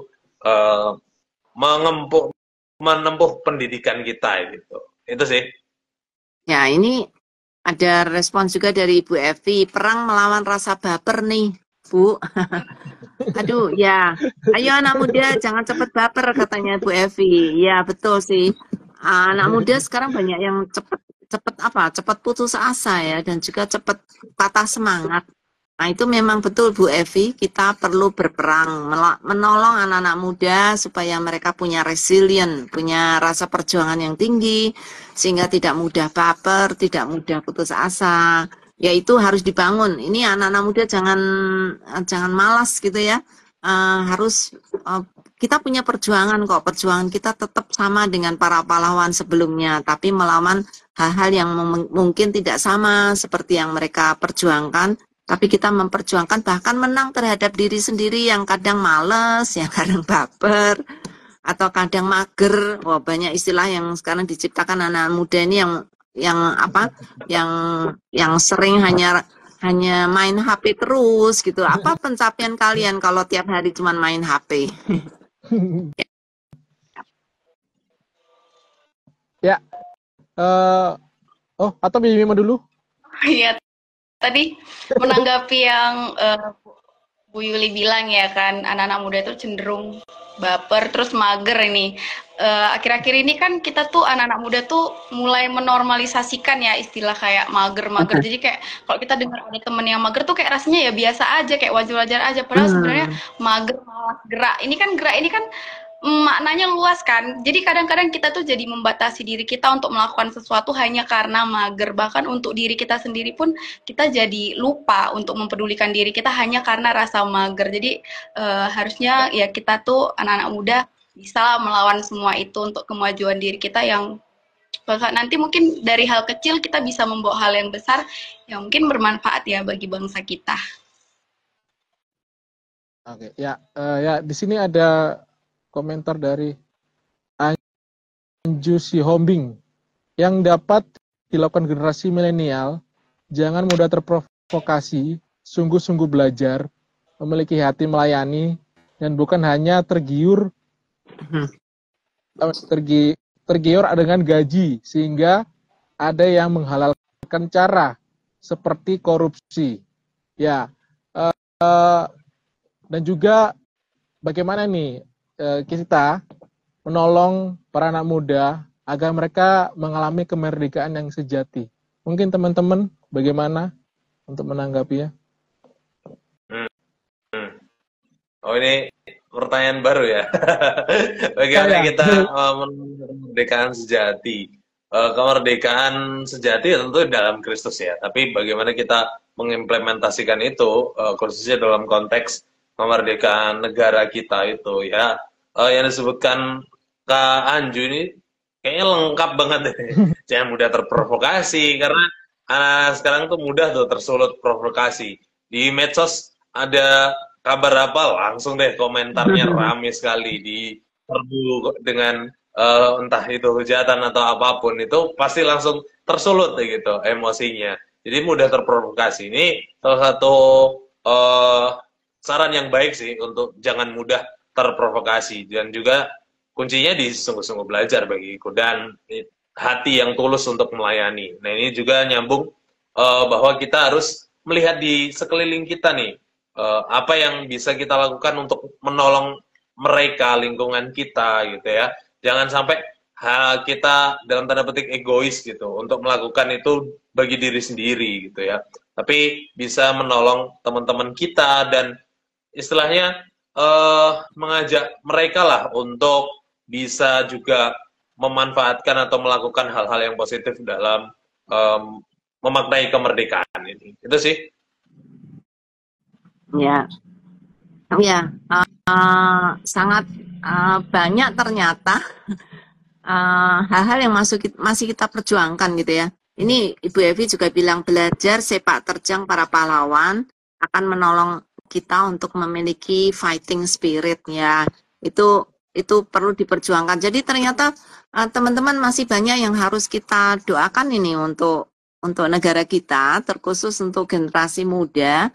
menempuh pendidikan kita gitu. Itu sih. Ya, ini ada respon juga dari Ibu Evi, perang melawan rasa baper nih, Bu. Aduh, ya. Ayo anak muda, jangan cepet baper katanya Bu Evi. Ya, betul sih. Anak muda sekarang banyak yang cepet putus asa ya, dan juga cepet patah semangat. Nah, itu memang betul Bu Evi, kita perlu berperang, menolong anak-anak muda supaya mereka punya resilient, punya rasa perjuangan yang tinggi, sehingga tidak mudah baper, tidak mudah putus asa. Ya itu harus dibangun. Ini anak-anak muda jangan malas gitu ya. Kita punya perjuangan kok. Perjuangan kita tetap sama dengan para pahlawan sebelumnya, tapi melawan hal-hal yang mungkin tidak sama seperti yang mereka perjuangkan. Tapi kita memperjuangkan bahkan menang terhadap diri sendiri yang kadang males, yang kadang baper, atau kadang mager. Wah, banyak istilah yang sekarang diciptakan anak muda ini yang sering hanya main HP terus gitu. Apa pencapaian kalian kalau tiap hari cuma main HP? Ya. Atau Bima dulu? Iya. Tadi menanggapi yang Bu Yuli bilang ya kan, anak-anak muda itu cenderung baper, terus mager ini. Akhir-akhir ini kan kita tuh anak-anak muda tuh mulai menormalisasikan ya istilah kayak mager-mager. Jadi kayak kalau kita dengar ada temen yang mager tuh kayak rasanya ya biasa aja, kayak wajar-wajar aja. Padahal sebenarnya mager malas gerak. Gerak ini kan maknanya luas kan. Jadi kadang-kadang kita tuh jadi membatasi diri kita untuk melakukan sesuatu hanya karena mager. Bahkan untuk diri kita sendiri pun kita jadi lupa untuk mempedulikan diri kita hanya karena rasa mager. Jadi harusnya ya kita tuh anak-anak muda bisa melawan semua itu untuk kemajuan diri kita yang nanti mungkin dari hal kecil kita bisa membawa hal yang besar yang mungkin bermanfaat ya bagi bangsa kita. Oke, ya di sini ada komentar dari Anju Sihombing, yang dapat dilakukan generasi milenial, jangan mudah terprovokasi, sungguh-sungguh belajar, memiliki hati melayani, dan bukan hanya tergiur dengan gaji, sehingga ada yang menghalalkan cara seperti korupsi. Ya, dan juga bagaimana nih kita menolong para anak muda agar mereka mengalami kemerdekaan yang sejati. Mungkin teman-teman bagaimana untuk menanggapinya? Oh, ini pertanyaan baru ya. Bagaimana kita kemerdekaan sejati? Kemerdekaan sejati tentu dalam Kristus ya. Tapi bagaimana kita mengimplementasikan itu khususnya dalam konteks kemerdekaan negara kita itu ya. Yang disebutkan Kak Anju ini kayaknya lengkap banget deh. Jangan mudah terprovokasi, karena anak sekarang tuh mudah tuh tersulut provokasi. Di medsos ada kabar apa, langsung deh komentarnya rame sekali, diserbu dengan entah itu hujatan atau apapun, itu pasti langsung tersulut gitu emosinya. Jadi mudah terprovokasi. Ini salah satu saran yang baik sih untuk jangan mudah terprovokasi, dan juga kuncinya di sungguh-sungguh belajar bagiku dan hati yang tulus untuk melayani. Nah, ini juga nyambung bahwa kita harus melihat di sekeliling kita nih apa yang bisa kita lakukan untuk menolong mereka, lingkungan kita gitu ya. Jangan sampai kita dalam tanda petik egois gitu untuk melakukan itu bagi diri sendiri gitu ya. Tapi bisa menolong teman-teman kita dan istilahnya mengajak mereka lah untuk bisa juga memanfaatkan atau melakukan hal-hal yang positif dalam memaknai kemerdekaan ini. Itu sih. Ya, ya, sangat banyak ternyata hal-hal yang masih kita perjuangkan gitu ya. Ini Ibu Evi juga bilang belajar sepak terjang para pahlawan akan menolong kita untuk memiliki fighting spirit ya. Itu perlu diperjuangkan. Jadi ternyata teman-teman masih banyak yang harus kita doakan ini untuk negara kita, terkhusus untuk generasi muda.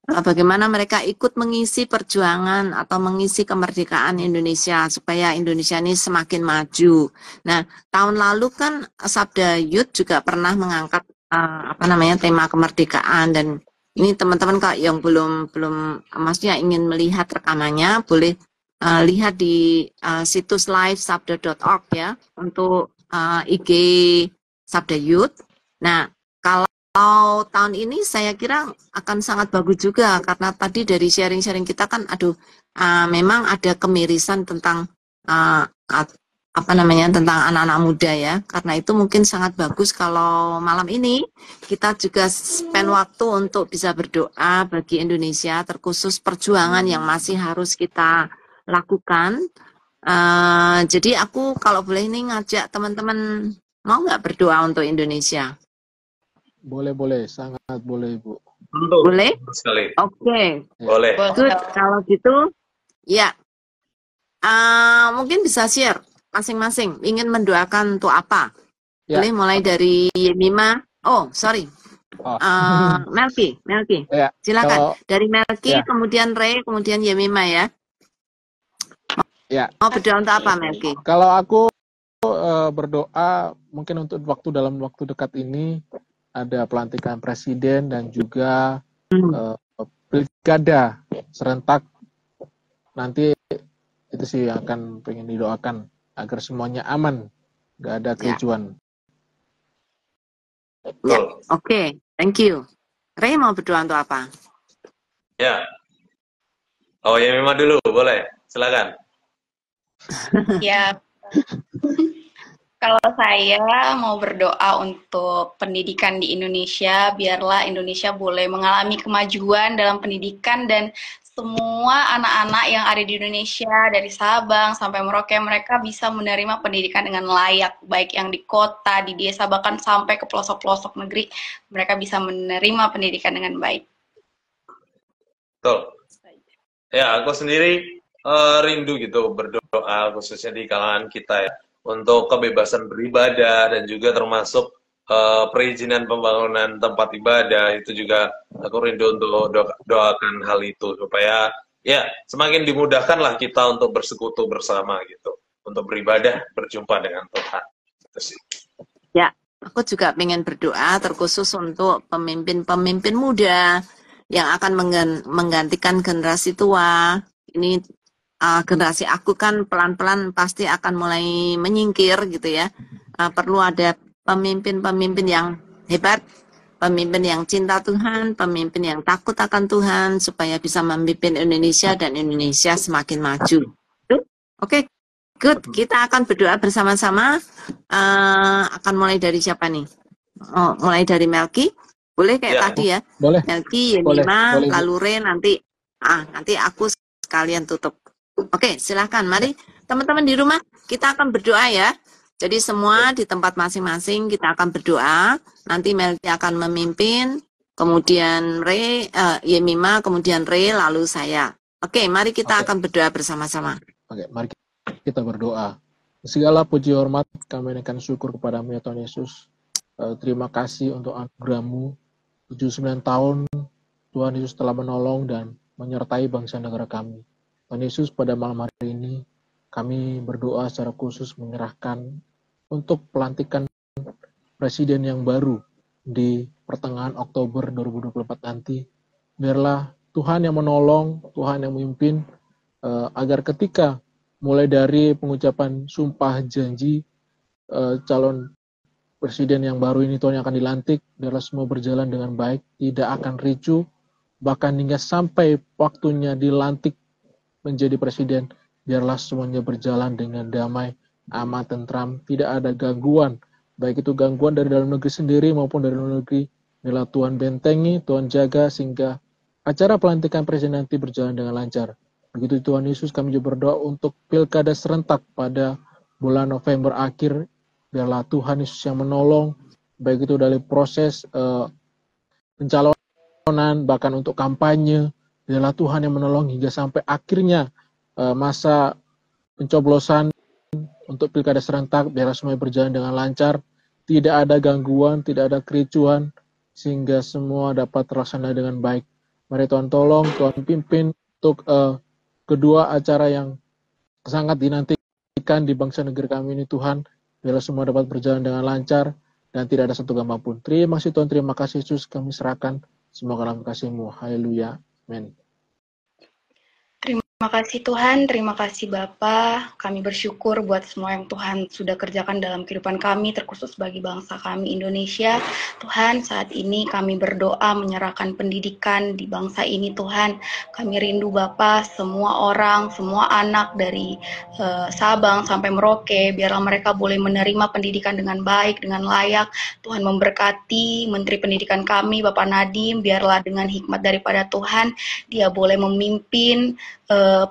Bagaimana mereka ikut mengisi perjuangan atau mengisi kemerdekaan Indonesia supaya Indonesia ini semakin maju. Nah, tahun lalu kan Sabda Youth juga pernah mengangkat tema kemerdekaan, dan ini teman-teman Kak yang belum maksudnya ingin melihat rekamannya boleh lihat di situs live sabda.org ya untuk IG Sabda Youth. Nah, kalau tahun ini saya kira akan sangat bagus juga karena tadi dari sharing-sharing kita kan memang ada kemirisan tentang tentang anak-anak muda ya. Karena itu mungkin sangat bagus kalau malam ini kita juga spend waktu untuk bisa berdoa bagi Indonesia, terkhusus perjuangan yang masih harus kita lakukan. Jadi aku kalau boleh ini ngajak teman-teman, mau nggak berdoa untuk Indonesia? Boleh, sangat boleh, Bu. Boleh? Sekali. Oke. Boleh. Good. Kalau gitu, ya. Mungkin bisa share masing-masing. Ingin mendoakan untuk apa? Ya. Boleh mulai dari Yemima. Oh, sorry. Melki. Ya. Silakan. Dari Melki, kemudian Ray, kemudian Yemima ya. Ya. Mau berdoa untuk apa, Melki? Kalau aku berdoa mungkin untuk dalam waktu dekat ini ada pelantikan presiden dan juga pilkada serentak nanti, itu sih yang akan pengen didoakan agar semuanya aman, nggak ada kericuan. Ya, oke. Thank you. Ray mau berdoa untuk apa? Ya. Oh ya, memang dulu boleh, silakan. Ya. Kalau saya mau berdoa untuk pendidikan di Indonesia, biarlah Indonesia boleh mengalami kemajuan dalam pendidikan dan semua anak-anak yang ada di Indonesia dari Sabang sampai Merauke mereka bisa menerima pendidikan dengan layak, baik yang di kota, di desa, bahkan sampai ke pelosok-pelosok negeri, mereka bisa menerima pendidikan dengan baik. Betul. Ya, aku sendiri rindu gitu berdoa khususnya di kalangan kita ya, untuk kebebasan beribadah dan juga termasuk perizinan pembangunan tempat ibadah. Itu juga aku rindu untuk doakan hal itu supaya ya semakin dimudahkanlah kita untuk bersekutu bersama gitu, untuk beribadah, berjumpa dengan Tuhan. Itu sih. Ya, aku juga pengen berdoa terkhusus untuk pemimpin-pemimpin muda yang akan menggantikan generasi tua. Ini generasi aku kan pelan-pelan pasti akan mulai menyingkir gitu ya. Perlu ada pemimpin-pemimpin yang hebat, pemimpin yang cinta Tuhan, pemimpin yang takut akan Tuhan supaya bisa memimpin Indonesia dan Indonesia semakin maju. Oke, good. Kita akan berdoa bersama-sama. Akan mulai dari siapa nih? Oh, mulai dari Melki. Boleh kayak tadi ya? Boleh. Melki, Yemima, Kalure, nanti aku sekalian tutup. Oke, silahkan. Mari teman-teman di rumah, kita akan berdoa ya. Jadi semua di tempat masing-masing kita akan berdoa. Nanti Melki akan memimpin, kemudian Yemima, kemudian Ray, lalu saya. Oke, mari kita akan berdoa bersama-sama. Oke, mari kita berdoa. Segala puji hormat kami naikkan syukur kepadamu ya Tuhan Yesus. Terima kasih untuk anugerah-Mu. 79 tahun Tuhan Yesus telah menolong dan menyertai bangsa negara kami. Tuhan Yesus, pada malam hari ini kami berdoa secara khusus menyerahkan untuk pelantikan presiden yang baru di pertengahan Oktober 2024 nanti. Biarlah Tuhan yang menolong, Tuhan yang memimpin agar ketika mulai dari pengucapan sumpah janji calon presiden yang baru ini Tuhan yang akan dilantik, biarlah semua berjalan dengan baik, tidak akan ricuh, bahkan hingga sampai waktunya dilantik menjadi presiden, biarlah semuanya berjalan dengan damai, aman, tentram, tidak ada gangguan, baik itu gangguan dari dalam negeri sendiri maupun dari luar negeri. Biarlah Tuhan bentengi, Tuhan jaga sehingga acara pelantikan presiden nanti berjalan dengan lancar. Begitu Tuhan Yesus, kami juga berdoa untuk pilkada serentak pada bulan November akhir. Biarlah Tuhan Yesus yang menolong, baik itu dari proses pencalonan, bahkan untuk kampanye. Biarlah Tuhan yang menolong hingga sampai akhirnya masa pencoblosan untuk pilkada serentak. Biarlah semuanya berjalan dengan lancar, tidak ada gangguan, tidak ada kericuhan, sehingga semua dapat terlaksana dengan baik. Mari Tuhan tolong, Tuhan pimpin untuk kedua acara yang sangat dinantikan di bangsa negeri kami ini Tuhan. Biarlah semua dapat berjalan dengan lancar dan tidak ada satu gangguan pun. Terima kasih Tuhan, terima kasih Yesus, kami serahkan semua dalam kasih-Mu. Haleluya. Amin. Terima kasih Tuhan, terima kasih Bapa. Kami bersyukur buat semua yang Tuhan sudah kerjakan dalam kehidupan kami, terkhusus bagi bangsa kami Indonesia. Tuhan, saat ini kami berdoa menyerahkan pendidikan di bangsa ini Tuhan. Kami rindu Bapa, semua orang, semua anak dari Sabang sampai Merauke, biarlah mereka boleh menerima pendidikan dengan baik, dengan layak. Tuhan memberkati Menteri Pendidikan kami, Bapak Nadiem, biarlah dengan hikmat daripada Tuhan, dia boleh memimpin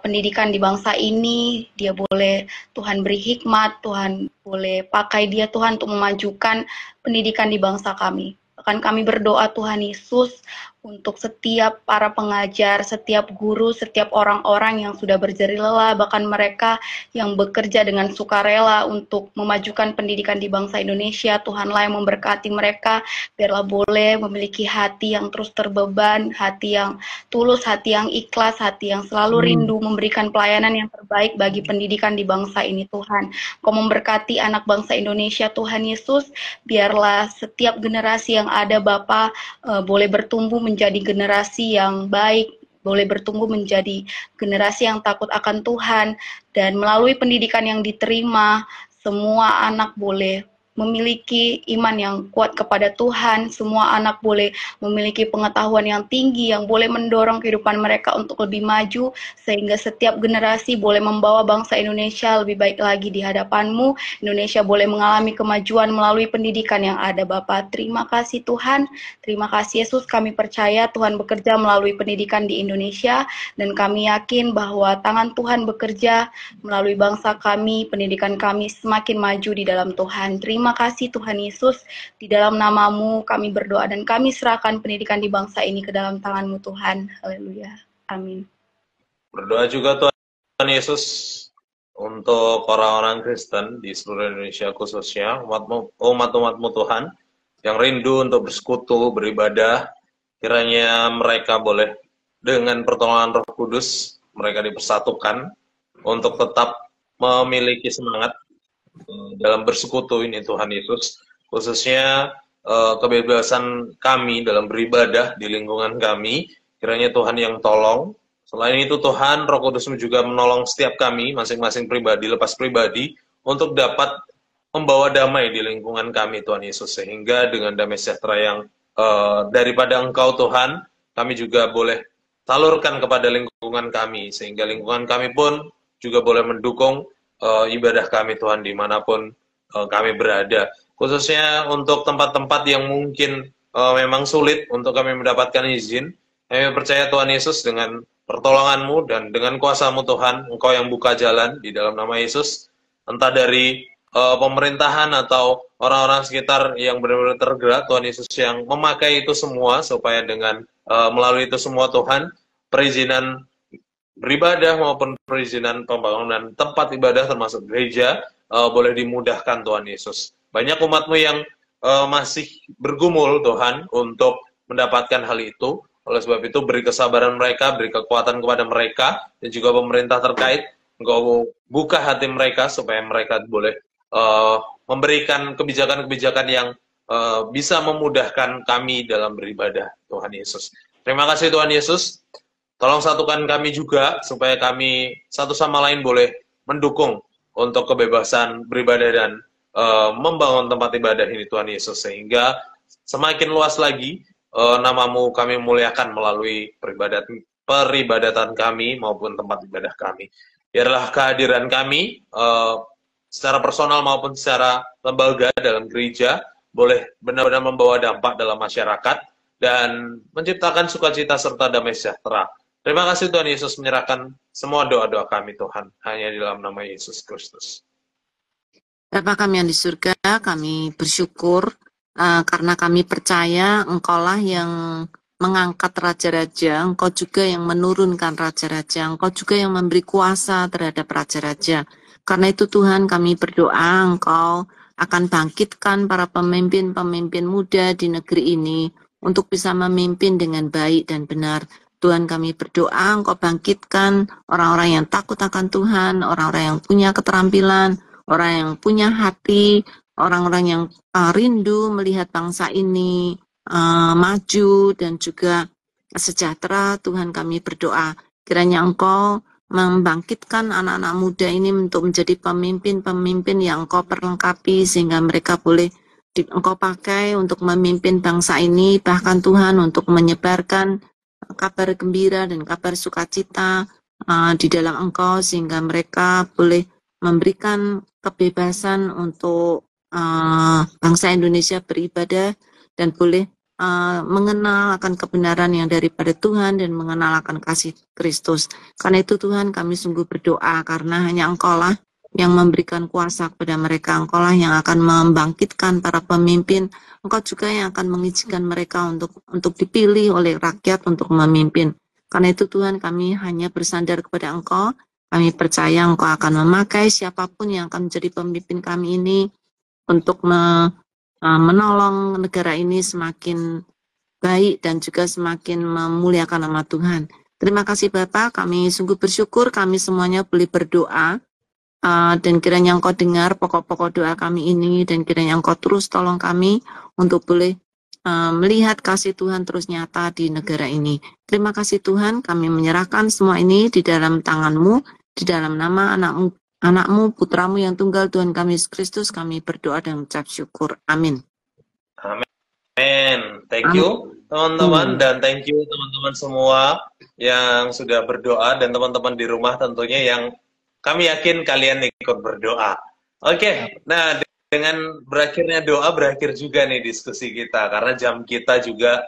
pendidikan di bangsa ini, dia boleh Tuhan beri hikmat, Tuhan boleh pakai dia Tuhan untuk memajukan pendidikan di bangsa kami. Bahkan kami berdoa Tuhan Yesus untuk setiap para pengajar, setiap guru, setiap orang-orang yang sudah berjerih lelah, bahkan mereka yang bekerja dengan sukarela untuk memajukan pendidikan di bangsa Indonesia. Tuhanlah yang memberkati mereka, biarlah boleh memiliki hati yang terus terbeban, hati yang tulus, hati yang ikhlas, hati yang selalu rindu memberikan pelayanan yang terbaik bagi pendidikan di bangsa ini Tuhan. Kau memberkati anak bangsa Indonesia Tuhan Yesus, biarlah setiap generasi yang ada Bapa boleh bertumbuh menjadi generasi yang baik, boleh bertumbuh menjadi generasi yang takut akan Tuhan, dan melalui pendidikan yang diterima, semua anak boleh memiliki iman yang kuat kepada Tuhan, semua anak boleh memiliki pengetahuan yang tinggi yang boleh mendorong kehidupan mereka untuk lebih maju, sehingga setiap generasi boleh membawa bangsa Indonesia lebih baik lagi di hadapan-Mu. Indonesia boleh mengalami kemajuan melalui pendidikan yang ada Bapa. Terima kasih Tuhan, terima kasih Yesus, kami percaya Tuhan bekerja melalui pendidikan di Indonesia, dan kami yakin bahwa tangan Tuhan bekerja melalui bangsa kami, pendidikan kami semakin maju di dalam Tuhan. Terima kasih Tuhan Yesus, di dalam nama-Mu kami berdoa dan kami serahkan pendidikan di bangsa ini ke dalam tangan-Mu Tuhan. Haleluya. Amin. Berdoa juga Tuhan Yesus untuk orang-orang Kristen di seluruh Indonesia, khususnya umat-umat-Mu Tuhan yang rindu untuk bersekutu, beribadah. Kiranya mereka boleh dengan pertolongan Roh Kudus mereka dipersatukan untuk tetap memiliki semangat dalam bersekutu ini Tuhan Yesus, khususnya kebebasan kami dalam beribadah di lingkungan kami. Kiranya Tuhan yang tolong. Selain itu Tuhan, Roh Kudus juga menolong setiap kami masing-masing pribadi, lepas pribadi, untuk dapat membawa damai di lingkungan kami Tuhan Yesus, sehingga dengan damai sejahtera yang daripada Engkau Tuhan, kami juga boleh salurkan kepada lingkungan kami, sehingga lingkungan kami pun juga boleh mendukung ibadah kami Tuhan dimanapun kami berada, khususnya untuk tempat-tempat yang mungkin memang sulit untuk kami mendapatkan izin. Kami percaya Tuhan Yesus dengan pertolongan-Mu dan dengan kuasa-Mu Tuhan, Engkau yang buka jalan di dalam nama Yesus, entah dari pemerintahan atau orang-orang sekitar yang benar-benar tergerak, Tuhan Yesus yang memakai itu semua, supaya dengan melalui itu semua Tuhan, perizinan beribadah maupun perizinan pembangunan tempat ibadah termasuk gereja boleh dimudahkan Tuhan Yesus. Banyak umat-Mu yang masih bergumul Tuhan untuk mendapatkan hal itu. Oleh sebab itu beri kesabaran mereka, beri kekuatan kepada mereka, dan juga pemerintah terkait. Engkau buka hati mereka supaya mereka boleh memberikan kebijakan-kebijakan yang bisa memudahkan kami dalam beribadah Tuhan Yesus. Terima kasih Tuhan Yesus. Tolong satukan kami juga supaya kami satu sama lain boleh mendukung untuk kebebasan beribadah dan membangun tempat ibadah ini Tuhan Yesus, sehingga semakin luas lagi namamu kami muliakan melalui peribadatan kami maupun tempat ibadah kami. Biarlah kehadiran kami secara personal maupun secara lembaga dalam gereja boleh benar-benar membawa dampak dalam masyarakat dan menciptakan sukacita serta damai sejahtera. Terima kasih Tuhan Yesus, menyerahkan semua doa-doa kami Tuhan hanya di dalam nama Yesus Kristus. Bapa kami yang di surga, kami bersyukur karena kami percaya Engkaulah yang mengangkat raja-raja, Engkau juga yang menurunkan raja-raja, Engkau juga yang memberi kuasa terhadap raja-raja. Karena itu Tuhan, kami berdoa Engkau akan bangkitkan para pemimpin-pemimpin muda di negeri ini untuk bisa memimpin dengan baik dan benar. Tuhan, kami berdoa Engkau bangkitkan orang-orang yang takut akan Tuhan, orang-orang yang punya keterampilan, orang yang punya hati, orang-orang yang rindu melihat bangsa ini maju dan juga sejahtera. Tuhan, kami berdoa kiranya Engkau membangkitkan anak-anak muda ini untuk menjadi pemimpin-pemimpin yang Engkau perlengkapi sehingga mereka boleh Engkau pakai untuk memimpin bangsa ini, bahkan Tuhan untuk menyebarkan kabar gembira dan kabar sukacita di dalam Engkau sehingga mereka boleh memberikan kebebasan untuk bangsa Indonesia beribadah dan boleh mengenal akan kebenaran yang daripada Tuhan dan mengenal akan kasih Kristus. Karena itu Tuhan, kami sungguh berdoa karena hanya Engkaulah yang memberikan kuasa kepada mereka, Engkaulah yang akan membangkitkan para pemimpin, Engkau juga yang akan mengizinkan mereka untuk dipilih oleh rakyat untuk memimpin. Karena itu Tuhan, kami hanya bersandar kepada Engkau. Kami percaya Engkau akan memakai siapapun yang akan menjadi pemimpin kami ini untuk menolong negara ini semakin baik dan juga semakin memuliakan nama Tuhan. Terima kasih Bapak, kami sungguh bersyukur kami semuanya boleh berdoa dan kiranya Engkau dengar pokok-pokok doa kami ini dan kiranya Engkau terus tolong kami untuk boleh melihat kasih Tuhan terus nyata di negara ini. Terima kasih Tuhan, kami menyerahkan semua ini di dalam tangan-Mu, di dalam nama anakmu, putramu yang tunggal Tuhan kami Yesus Kristus, kami berdoa dan mengucap syukur. Amin. Amin. Thank you teman-teman dan thank you teman-teman semua yang sudah berdoa dan teman-teman di rumah tentunya yang kami yakin kalian ikut berdoa. Oke, nah dengan berakhirnya doa berakhir juga nih diskusi kita karena jam kita juga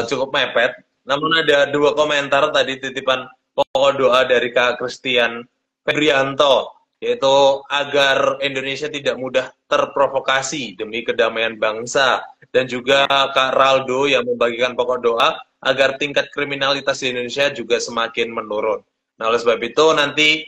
cukup mepet. Namun ada 2 komentar tadi titipan pokok doa dari Kak Christian Febrianto, yaitu agar Indonesia tidak mudah terprovokasi demi kedamaian bangsa, dan juga Kak Raldo yang membagikan pokok doa agar tingkat kriminalitas di Indonesia juga semakin menurun. Nah oleh sebab itu nanti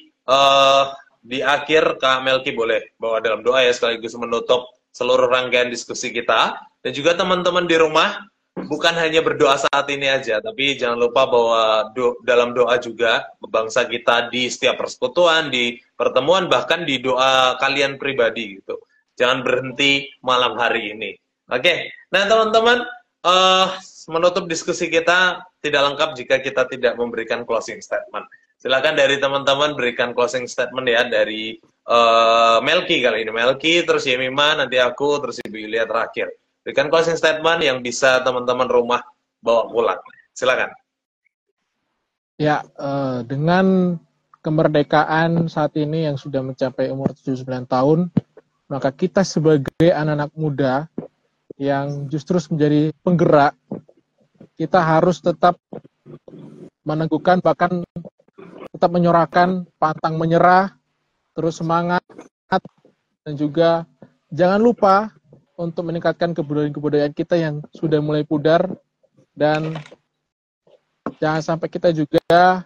di akhir Kak Melki boleh bawa dalam doa ya sekaligus menutup seluruh rangkaian diskusi kita, dan juga teman-teman di rumah bukan hanya berdoa saat ini aja, tapi jangan lupa bahwa dalam doa juga bangsa kita di setiap persekutuan, di pertemuan, bahkan di doa kalian pribadi gitu. Jangan berhenti malam hari ini. Oke, nah teman-teman, menutup diskusi kita tidak lengkap jika kita tidak memberikan closing statement. Silakan dari teman-teman berikan closing statement ya dari Melki kali ini. Melki, terus Yemima, nanti aku, terus Ibu Yulia terakhir. Berikan closing statement yang bisa teman-teman rumah bawa pulang. Silakan. Ya, dengan kemerdekaan saat ini yang sudah mencapai umur 79 tahun, maka kita sebagai anak-anak muda yang justru menjadi penggerak, kita harus tetap meneguhkan, bahkan tetap menyorakan, pantang menyerah, terus semangat, dan juga jangan lupa untuk meningkatkan kebudayaan-kebudayaan kita yang sudah mulai pudar, dan jangan sampai kita juga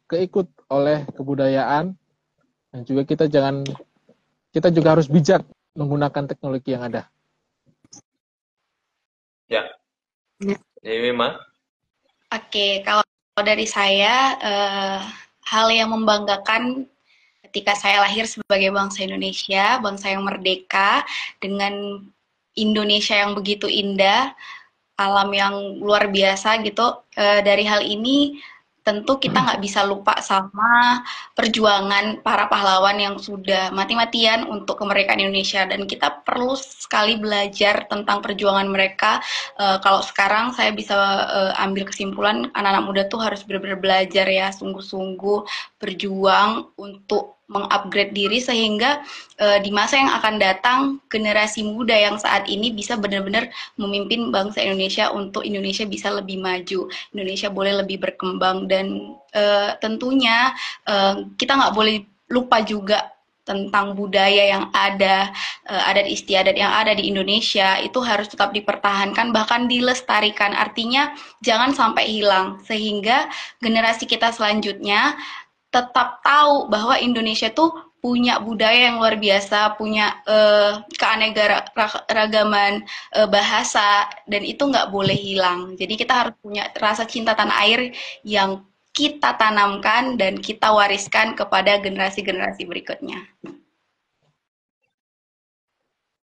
keikut oleh kebudayaan, dan juga kita juga harus bijak menggunakan teknologi yang ada. Ya. Mima. Oke, kalau dari saya hal yang membanggakan ketika saya lahir sebagai bangsa Indonesia, bangsa yang merdeka, dengan Indonesia yang begitu indah, alam yang luar biasa gitu. Dari hal ini tentu kita nggak bisa lupa sama perjuangan para pahlawan yang sudah mati-matian untuk kemerdekaan Indonesia, dan kita perlu sekali belajar tentang perjuangan mereka. Kalau sekarang saya bisa ambil kesimpulan, anak-anak muda tuh harus benar-benar belajar ya, sungguh-sungguh berjuang untuk mengupgrade diri sehingga di masa yang akan datang generasi muda yang saat ini bisa benar-benar memimpin bangsa Indonesia untuk Indonesia bisa lebih maju, Indonesia boleh lebih berkembang, dan tentunya kita nggak boleh lupa juga tentang budaya yang ada, adat istiadat yang ada di Indonesia itu harus tetap dipertahankan, bahkan dilestarikan. Artinya jangan sampai hilang sehingga generasi kita selanjutnya tetap tahu bahwa Indonesia tuh punya budaya yang luar biasa, punya keanekaragaman bahasa, dan itu nggak boleh hilang. Jadi kita harus punya rasa cinta tanah air yang kita tanamkan dan kita wariskan kepada generasi-generasi berikutnya.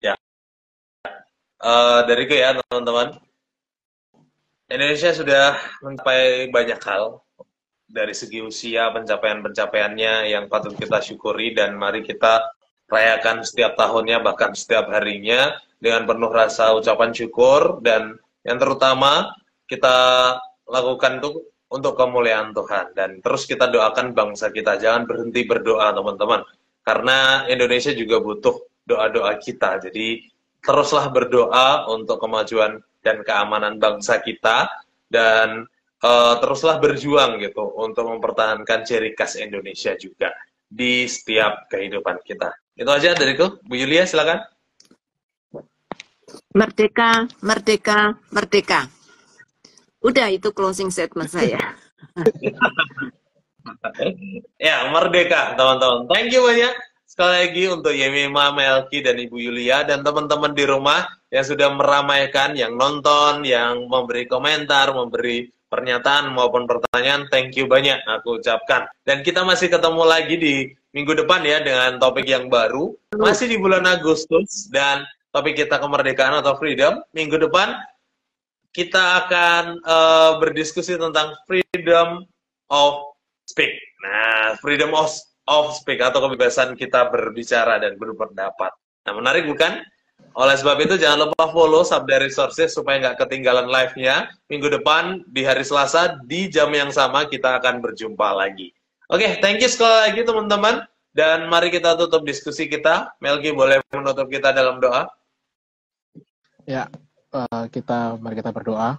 Ya, dariku ya teman-teman. Indonesia sudah mencapai banyak hal. Dari segi usia, pencapaian-pencapaiannya yang patut kita syukuri, dan mari kita rayakan setiap tahunnya, bahkan setiap harinya dengan penuh rasa ucapan syukur, dan yang terutama kita lakukan itu untuk kemuliaan Tuhan, dan terus kita doakan bangsa kita. Jangan berhenti berdoa teman-teman, karena Indonesia juga butuh doa-doa kita. Jadi teruslah berdoa untuk kemajuan dan keamanan bangsa kita, dan teruslah berjuang gitu untuk mempertahankan ciri khas Indonesia juga di setiap kehidupan kita. Itu aja dariku. Bu Yulia, silakan. Merdeka, merdeka, merdeka. Udah, itu closing statement saya. Ya, merdeka teman-teman. Thank you banyak sekali lagi untuk Yemima, Melki, dan Ibu Yulia, dan teman-teman di rumah yang sudah meramaikan, yang nonton, yang memberi komentar, memberi pernyataan maupun pertanyaan. Thank you banyak aku ucapkan. Dan kita masih ketemu lagi di minggu depan ya dengan topik yang baru. Masih di bulan Agustus dan topik kita kemerdekaan atau freedom. Minggu depan kita akan berdiskusi tentang freedom of speak. Nah, freedom of speak atau kebebasan kita berbicara dan berpendapat. Nah, menarik bukan? Oleh sebab itu jangan lupa follow Sabda Resources supaya nggak ketinggalan live-nya. Minggu depan di hari Selasa di jam yang sama kita akan berjumpa lagi. Oke, thank you sekali lagi teman-teman. Dan mari kita tutup diskusi kita. Melki boleh menutup kita dalam doa? Ya, mari kita berdoa.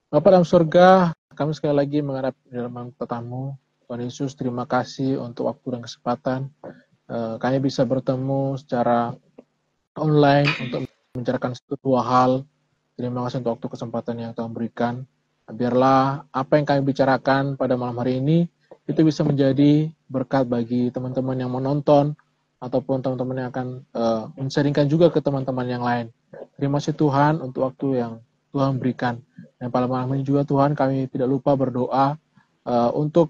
Bapa dalam surga, kami sekali lagi menghadap di dalam tatamu. Tuhan Yesus, terima kasih untuk waktu dan kesempatan. Kami bisa bertemu secara online untuk membicarakan dua hal. Terima kasih untuk waktu kesempatan yang Tuhan berikan. Biarlah apa yang kami bicarakan pada malam hari ini itu bisa menjadi berkat bagi teman-teman yang menonton ataupun teman-teman yang akan men-sharingkan juga ke teman-teman yang lain. Terima kasih Tuhan untuk waktu yang Tuhan berikan. Dan pada malam ini juga Tuhan, kami tidak lupa berdoa untuk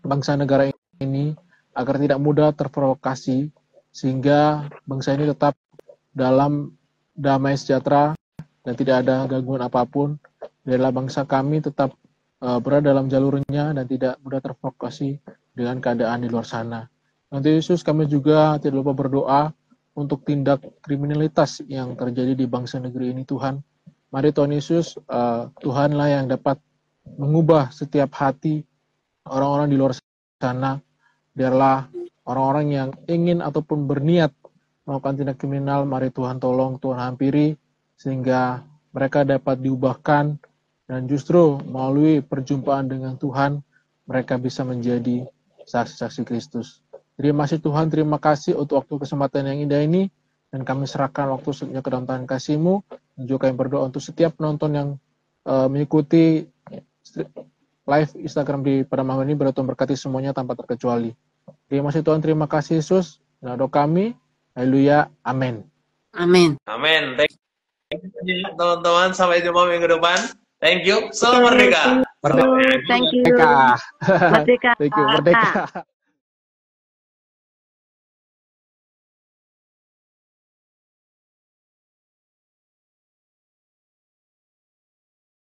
bangsa negara ini agar tidak mudah terprovokasi, sehingga bangsa ini tetap dalam damai sejahtera dan tidak ada gangguan apapun. Biarlah bangsa kami tetap berada dalam jalurnya dan tidak mudah terprovokasi dengan keadaan di luar sana. Nanti Yesus, kami juga tidak lupa berdoa untuk tindak kriminalitas yang terjadi di bangsa negeri ini Tuhan. Mari Tuhan Yesus, Tuhanlah yang dapat mengubah setiap hati orang-orang di luar sana. Biarlah orang-orang yang ingin ataupun berniat melakukan tindak kriminal, mari Tuhan tolong, Tuhan hampiri, sehingga mereka dapat diubahkan, dan justru melalui perjumpaan dengan Tuhan, mereka bisa menjadi saksi-saksi Kristus. Terima kasih Tuhan, terima kasih untuk waktu kesempatan yang indah ini, dan kami serahkan waktu sepenuhnya ke dalam tangan kasih-Mu, dan juga kami berdoa untuk setiap penonton yang mengikuti live Instagram pada malam ini, Tuhan berkati semuanya tanpa terkecuali. Terima kasih Tuhan, terima kasih Yesus, dan doa kami, haleluya, amin. Amin. Amin. Thank you teman-teman, sampai jumpa minggu depan. Thank you. Salam merdeka. Thank you. Merdeka. Merdeka. Thank you, merdeka.